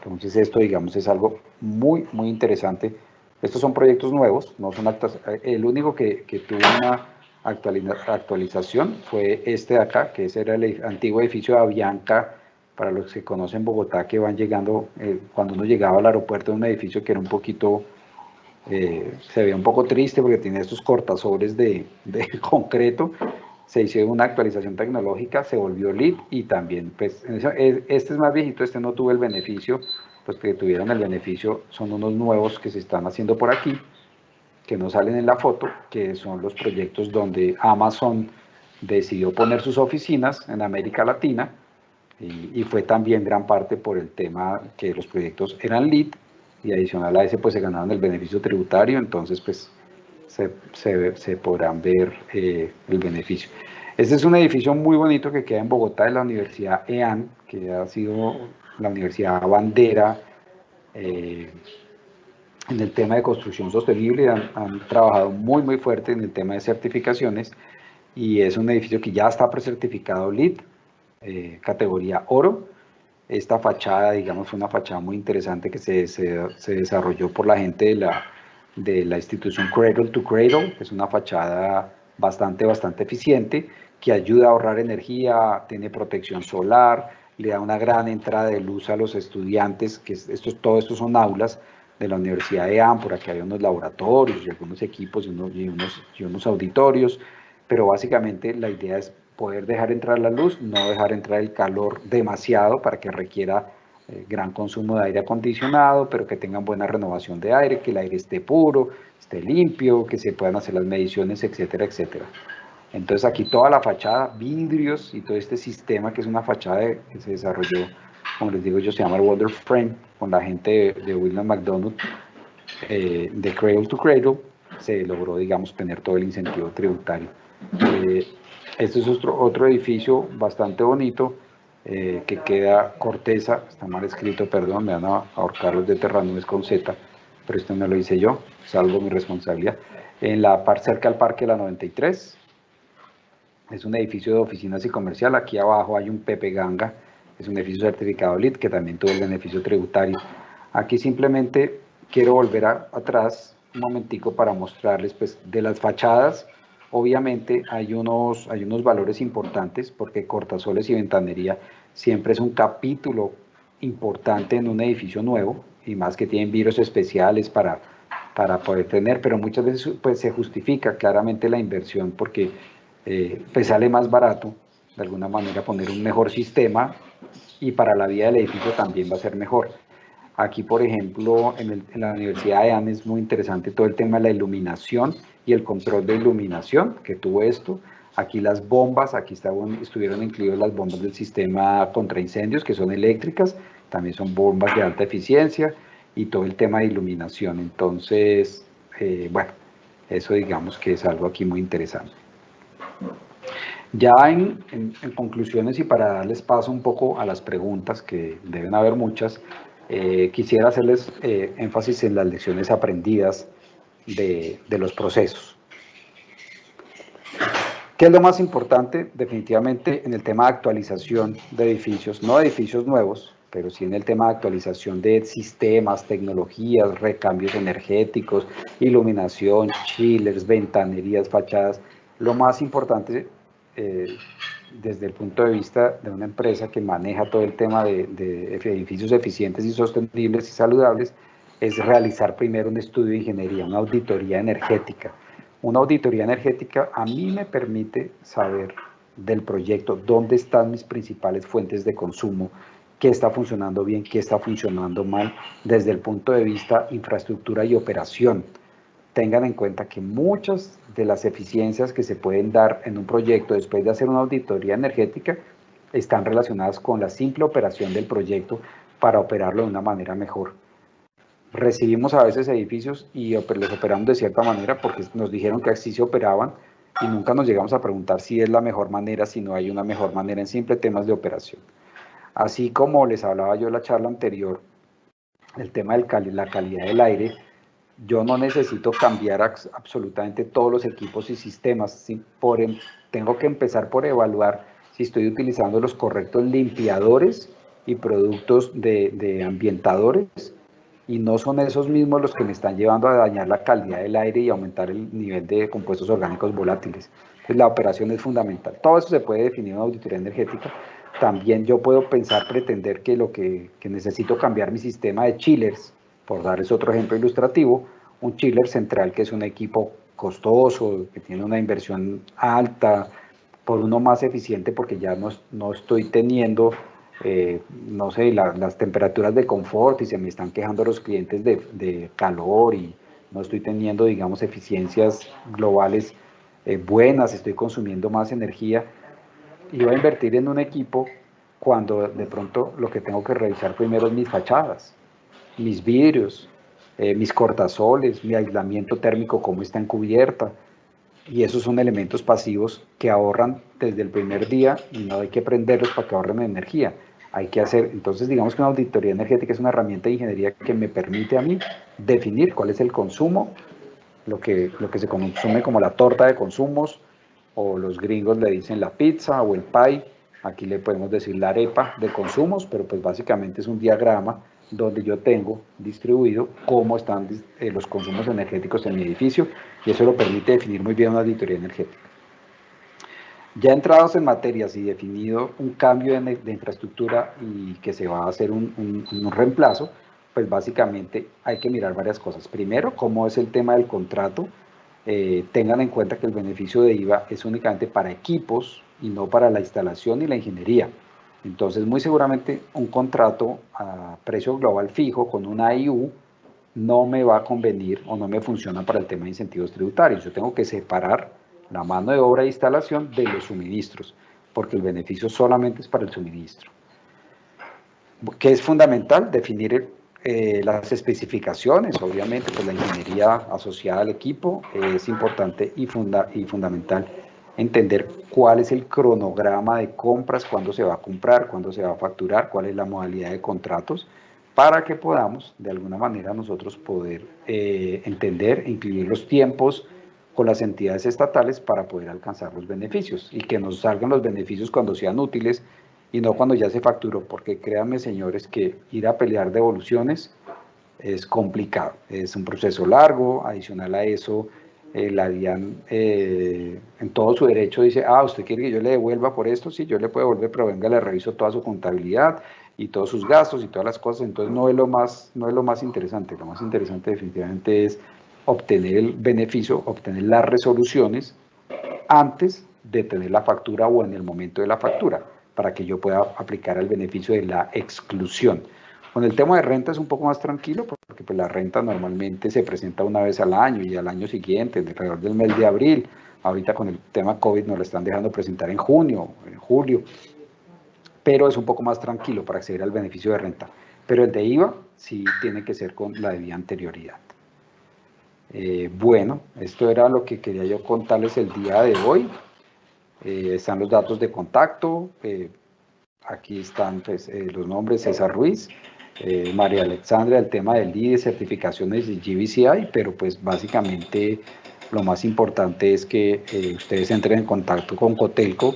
Entonces esto, digamos, es algo muy, muy interesante. Estos son proyectos nuevos, no son actas. El único que tuvo una actualización fue este de acá, que ese era el antiguo edificio de Avianca. Para los que conocen Bogotá, que van llegando, cuando uno llegaba al aeropuerto, un edificio que era un poquito, se veía un poco triste porque tenía estos cortasobres de concreto. Se hizo una actualización tecnológica, se volvió LEED, y también, pues, este es más viejito, este no tuvo el beneficio. Los que tuvieron el beneficio son unos nuevos que se están haciendo por aquí, que no salen en la foto, que son los proyectos donde Amazon decidió poner sus oficinas en América Latina, y fue también gran parte por el tema que los proyectos eran LEED, y adicional a ese pues se ganaron el beneficio tributario. Entonces pues se podrán ver el beneficio. Este es un edificio muy bonito que queda en Bogotá, de la Universidad EAN, que ha sido la universidad bandera en el tema de construcción sostenible. Han trabajado muy, muy fuerte en el tema de certificaciones, y es un edificio que ya está precertificado LEED, categoría oro. Esta fachada, digamos, fue una fachada muy interesante que se desarrolló por la gente de la institución Cradle to Cradle, que es una fachada bastante eficiente, que ayuda a ahorrar energía, tiene protección solar, le da una gran entrada de luz a los estudiantes, que todo esto son aulas de la Universidad de Ámfora, que hay unos laboratorios y algunos equipos y unos auditorios, pero básicamente la idea es poder dejar entrar la luz, no dejar entrar el calor demasiado para que requiera gran consumo de aire acondicionado, pero que tengan buena renovación de aire, que el aire esté puro, esté limpio, que se puedan hacer las mediciones, etcétera, etcétera. Entonces aquí toda la fachada, vidrios y todo este sistema que es una fachada que se desarrolló, como les digo yo, se llama el Wonder Frame, con la gente de William McDonald, de Cradle to Cradle, se logró, digamos, tener todo el incentivo tributario. Este es otro edificio bastante bonito, que queda Corteza, está mal escrito, perdón, me van a ahorcar los de Terranubes con Z, pero esto no lo hice yo, salvo mi responsabilidad. En la parte cerca al Parque de la 93, es un edificio de oficinas y comercial, aquí abajo hay un Pepe Ganga, es un edificio certificado LEED que también tuvo el beneficio tributario. Aquí simplemente quiero volver atrás un momentico para mostrarles, pues, de las fachadas. Obviamente hay unos valores importantes, porque cortasoles y ventanería siempre es un capítulo importante en un edificio nuevo, y más que tienen vidrios especiales para poder tener, pero muchas veces pues se justifica claramente la inversión porque pues sale más barato de alguna manera poner un mejor sistema, y para la vida del edificio también va a ser mejor. Aquí, por ejemplo, en la Universidad de AN es muy interesante todo el tema de la iluminación y el control de iluminación que tuvo esto. Aquí las bombas, estuvieron incluidas las bombas del sistema contra incendios, que son eléctricas, también son bombas de alta eficiencia, y todo el tema de iluminación. Entonces, bueno, eso digamos que es algo aquí muy interesante. Ya en conclusiones y para darles paso un poco a las preguntas, que deben haber muchas, quisiera hacerles énfasis en las lecciones aprendidas de los procesos. ¿Qué es lo más importante? Definitivamente en el tema de actualización de edificios, no de edificios nuevos, pero sí en el tema de actualización de sistemas, tecnologías, recambios energéticos, iluminación, chillers, ventanerías, fachadas. Lo más importante desde el punto de vista de una empresa que maneja todo el tema de edificios eficientes y sostenibles y saludables, es realizar primero un estudio de ingeniería, una auditoría energética. Una auditoría energética a mí me permite saber del proyecto dónde están mis principales fuentes de consumo, qué está funcionando bien, qué está funcionando mal, desde el punto de vista infraestructura y operación. Tengan en cuenta que muchas de las eficiencias que se pueden dar en un proyecto después de hacer una auditoría energética están relacionadas con la simple operación del proyecto para operarlo de una manera mejor. Recibimos a veces edificios y los operamos de cierta manera porque nos dijeron que así se operaban, y nunca nos llegamos a preguntar si es la mejor manera, si no hay una mejor manera, en simple temas de operación. Así como les hablaba yo en la charla anterior, el tema de la calidad del aire, yo no necesito cambiar absolutamente todos los equipos y sistemas. Tengo que empezar por evaluar si estoy utilizando los correctos limpiadores y productos de ambientadores, y no son esos mismos los que me están llevando a dañar la calidad del aire y aumentar el nivel de compuestos orgánicos volátiles. Entonces, la operación es fundamental. Todo eso se puede definir en una auditoría energética. También yo puedo pretender que necesito cambiar mi sistema de chillers, por darles otro ejemplo ilustrativo, un chiller central que es un equipo costoso, que tiene una inversión alta, por uno más eficiente, porque ya no estoy teniendo, no sé, las temperaturas de confort, y se me están quejando los clientes de calor, y no estoy teniendo, digamos, eficiencias globales buenas, estoy consumiendo más energía, y voy a invertir en un equipo cuando de pronto lo que tengo que revisar primero es mis fachadas, mis vidrios, mis cortasoles, mi aislamiento térmico, cómo está en cubierta. Y esos son elementos pasivos que ahorran desde el primer día, y no hay que prenderlos para que ahorren energía. Hay que hacer, entonces digamos que una auditoría energética es una herramienta de ingeniería que me permite a mí definir cuál es el consumo, lo que se consume como la torta de consumos, o los gringos le dicen la pizza o el pie, aquí le podemos decir la arepa de consumos, pero pues básicamente es un diagrama donde yo tengo distribuido cómo están los consumos energéticos en mi edificio, y eso lo permite definir muy bien una auditoría energética. Ya entrados en materias y definido un cambio de infraestructura y que se va a hacer un reemplazo, pues básicamente hay que mirar varias cosas. Primero, cómo es el tema del contrato. Tengan en cuenta que el beneficio de IVA es únicamente para equipos y no para la instalación y la ingeniería. Entonces, muy seguramente un contrato a precio global fijo con una IU no me va a convenir o no me funciona para el tema de incentivos tributarios. Yo tengo que separar la mano de obra de instalación de los suministros, porque el beneficio solamente es para el suministro. ¿Qué es fundamental? Definir las especificaciones, obviamente, pues la ingeniería asociada al equipo es importante y fundamental entender cuál es el cronograma de compras, cuándo se va a comprar, cuándo se va a facturar, cuál es la modalidad de contratos, para que podamos, de alguna manera, nosotros poder entender e incluir los tiempos con las entidades estatales para poder alcanzar los beneficios y que nos salgan los beneficios cuando sean útiles y no cuando ya se facturó, porque créanme, señores, que ir a pelear devoluciones es complicado, es un proceso largo. Adicional a eso, la DIAN en todo su derecho dice, ¿usted quiere que yo le devuelva por esto? Sí, yo le puedo devolver, pero venga, le reviso toda su contabilidad y todos sus gastos y todas las cosas. Entonces no es lo más interesante. Lo más interesante definitivamente es obtener el beneficio, obtener las resoluciones antes de tener la factura o en el momento de la factura, para que yo pueda aplicar el beneficio de la exclusión. Con el tema de renta es un poco más tranquilo, porque pues la renta normalmente se presenta una vez al año y al año siguiente, alrededor del mes de abril. Ahorita con el tema COVID nos la están dejando presentar en junio, en julio, pero es un poco más tranquilo para acceder al beneficio de renta. Pero el de IVA sí tiene que ser con la debida anterioridad. Bueno, esto era lo que quería yo contarles el día de hoy. Están los datos de contacto, aquí están pues, los nombres: César Ruiz, María Alexandra, el tema del IDE, certificaciones de GBCI, pero pues básicamente lo más importante es que ustedes entren en contacto con Cotelco,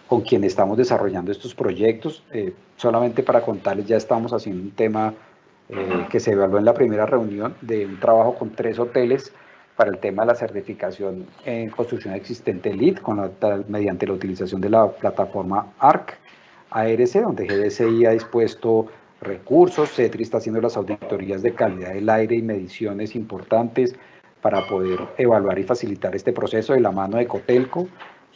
con quien estamos desarrollando estos proyectos. Solamente para contarles, ya estamos haciendo un tema que se evaluó en la primera reunión de un trabajo con 3 hoteles para el tema de la certificación en construcción existente LEED mediante la utilización de la plataforma ARC, donde GDSI ha dispuesto recursos. CETRI está haciendo las auditorías de calidad del aire y mediciones importantes para poder evaluar y facilitar este proceso de la mano de Cotelco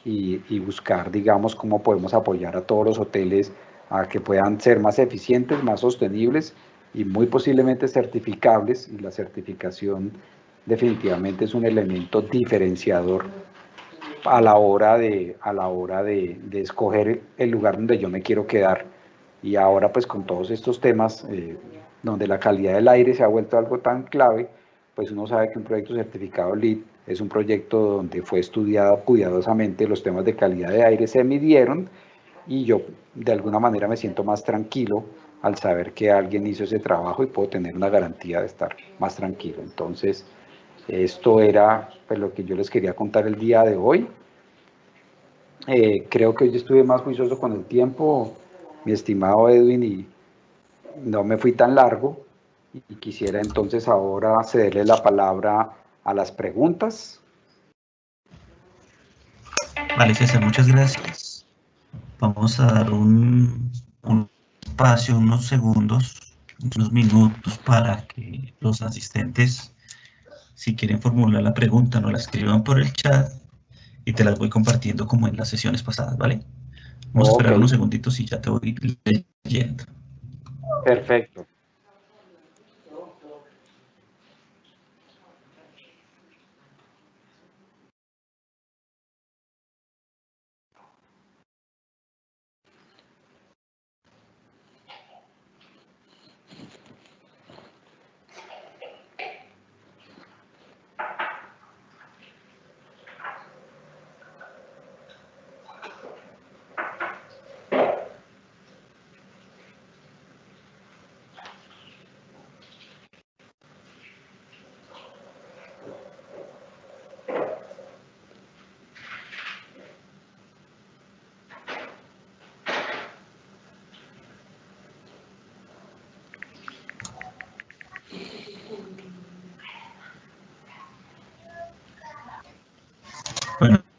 y buscar, digamos, cómo podemos apoyar a todos los hoteles a que puedan ser más eficientes, más sostenibles y muy posiblemente certificables. Y la certificación definitivamente es un elemento diferenciador a la hora de escoger el lugar donde yo me quiero quedar. Y ahora pues con todos estos temas, donde la calidad del aire se ha vuelto algo tan clave, pues uno sabe que un proyecto certificado LEED es un proyecto donde fue estudiado cuidadosamente, los temas de calidad de aire se midieron, y yo de alguna manera me siento más tranquilo al saber que alguien hizo ese trabajo y puedo tener una garantía de estar más tranquilo. Entonces, esto era pues, lo que yo les quería contar el día de hoy. Creo que hoy estuve más juicioso con el tiempo, mi estimado Edwin, y no me fui tan largo. Y quisiera entonces ahora cederle la palabra a las preguntas. Vale, César, muchas gracias. Vamos a dar un espacio, unos segundos, unos minutos para que los asistentes, si quieren formular la pregunta, nos la escriban por el chat y te las voy compartiendo como en las sesiones pasadas, ¿vale? Vamos a Ok, esperar unos segunditos y ya te voy leyendo. perfecto.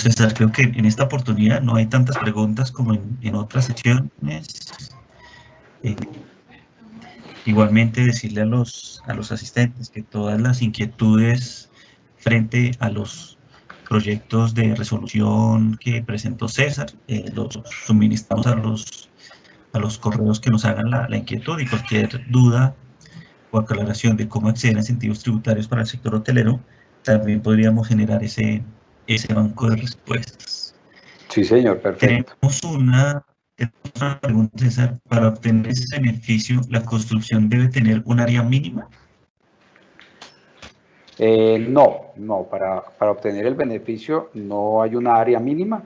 César, creo que en esta oportunidad no hay tantas preguntas como en otras sesiones. Igualmente decirle a los asistentes que todas las inquietudes frente a los proyectos de resolución que presentó César, los suministramos a los correos que nos hagan la inquietud, y cualquier duda o aclaración de cómo acceder a incentivos tributarios para el sector hotelero, también podríamos generar ese banco de respuestas. Sí, señor, perfecto. Tenemos una pregunta, César. Para obtener ese beneficio, ¿la construcción debe tener un área mínima? No, para obtener el beneficio no hay una área mínima.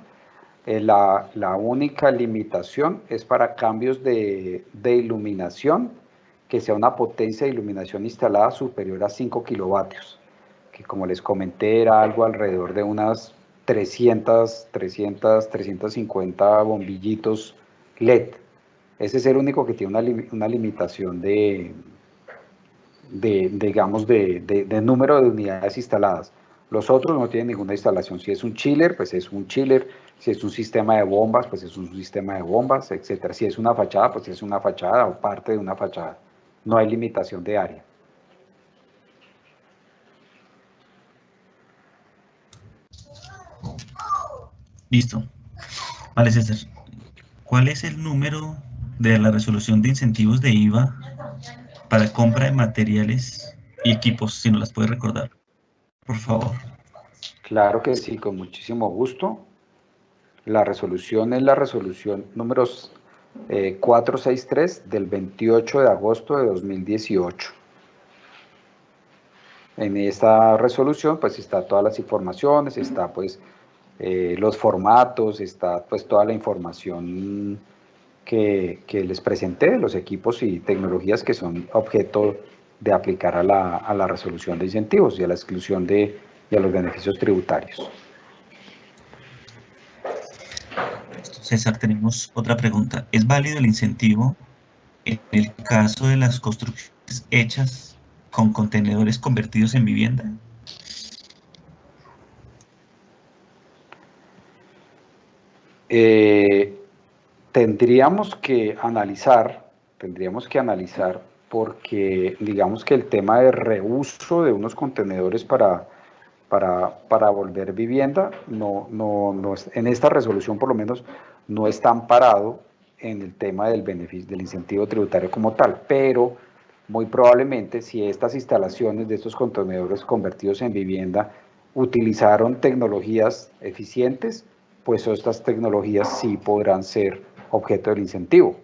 La única limitación es para cambios de iluminación, que sea una potencia de iluminación instalada superior a 5 kilovatios, que como les comenté era algo alrededor de unas 350 bombillitos LED. Ese es el único que tiene una limitación digamos, de número de unidades instaladas. Los otros no tienen ninguna instalación. Si es un chiller, pues es un chiller. Si es un sistema de bombas, pues es un sistema de bombas, etc. Si es una fachada, pues es una fachada o parte de una fachada. No hay limitación de área. Listo. Vale, César. ¿Cuál es el número de la resolución de incentivos de IVA para compra de materiales y equipos, si nos las puede recordar, por favor? Claro que sí, con muchísimo gusto. La resolución es la resolución número 463 del 28 de agosto de 2018. En esta resolución pues está todas las informaciones, está pues los formatos, está pues toda la información que les presenté de los equipos y tecnologías que son objeto de aplicar a la resolución de incentivos y a la exclusión y a los beneficios tributarios. César, tenemos otra pregunta. ¿Es válido el incentivo en el caso de las construcciones hechas con contenedores convertidos en vivienda? Tendríamos que analizar porque digamos que el tema de reuso de unos contenedores para volver vivienda en esta resolución por lo menos no está amparado en el tema del beneficio del incentivo tributario como tal, pero muy probablemente si estas instalaciones de estos contenedores convertidos en vivienda utilizaron tecnologías eficientes, pues estas tecnologías sí podrán ser objeto del incentivo.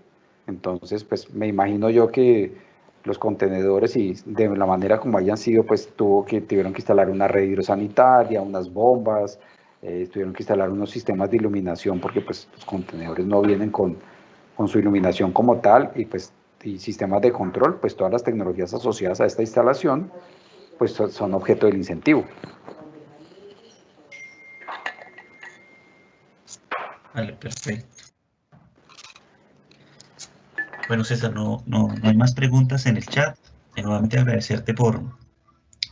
Entonces, pues me imagino yo que los contenedores y de la manera como hayan sido, pues tuvieron que instalar una red hidrosanitaria, unas bombas, tuvieron que instalar unos sistemas de iluminación porque pues los contenedores no vienen con su iluminación como tal y sistemas de control, pues todas las tecnologías asociadas a esta instalación pues son objeto del incentivo. Vale, perfecto. Bueno, César, no hay más preguntas en el chat. Nuevamente agradecerte por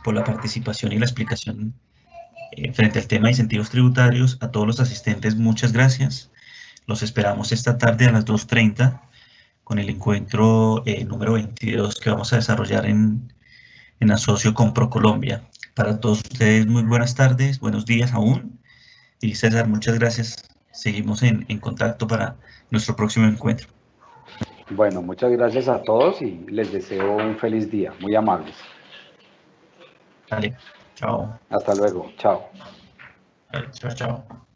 la participación y la explicación frente al tema de incentivos tributarios. A todos los asistentes, muchas gracias. Los esperamos esta tarde a las 2:30 con el encuentro número 22 que vamos a desarrollar en asocio con ProColombia. Para todos ustedes, muy buenas tardes, buenos días aún. Y César, muchas gracias. Seguimos en contacto para nuestro próximo encuentro. Bueno, muchas gracias a todos y les deseo un feliz día. Muy amables. Vale, chao. Hasta luego. Chao. Vale, chao, chao.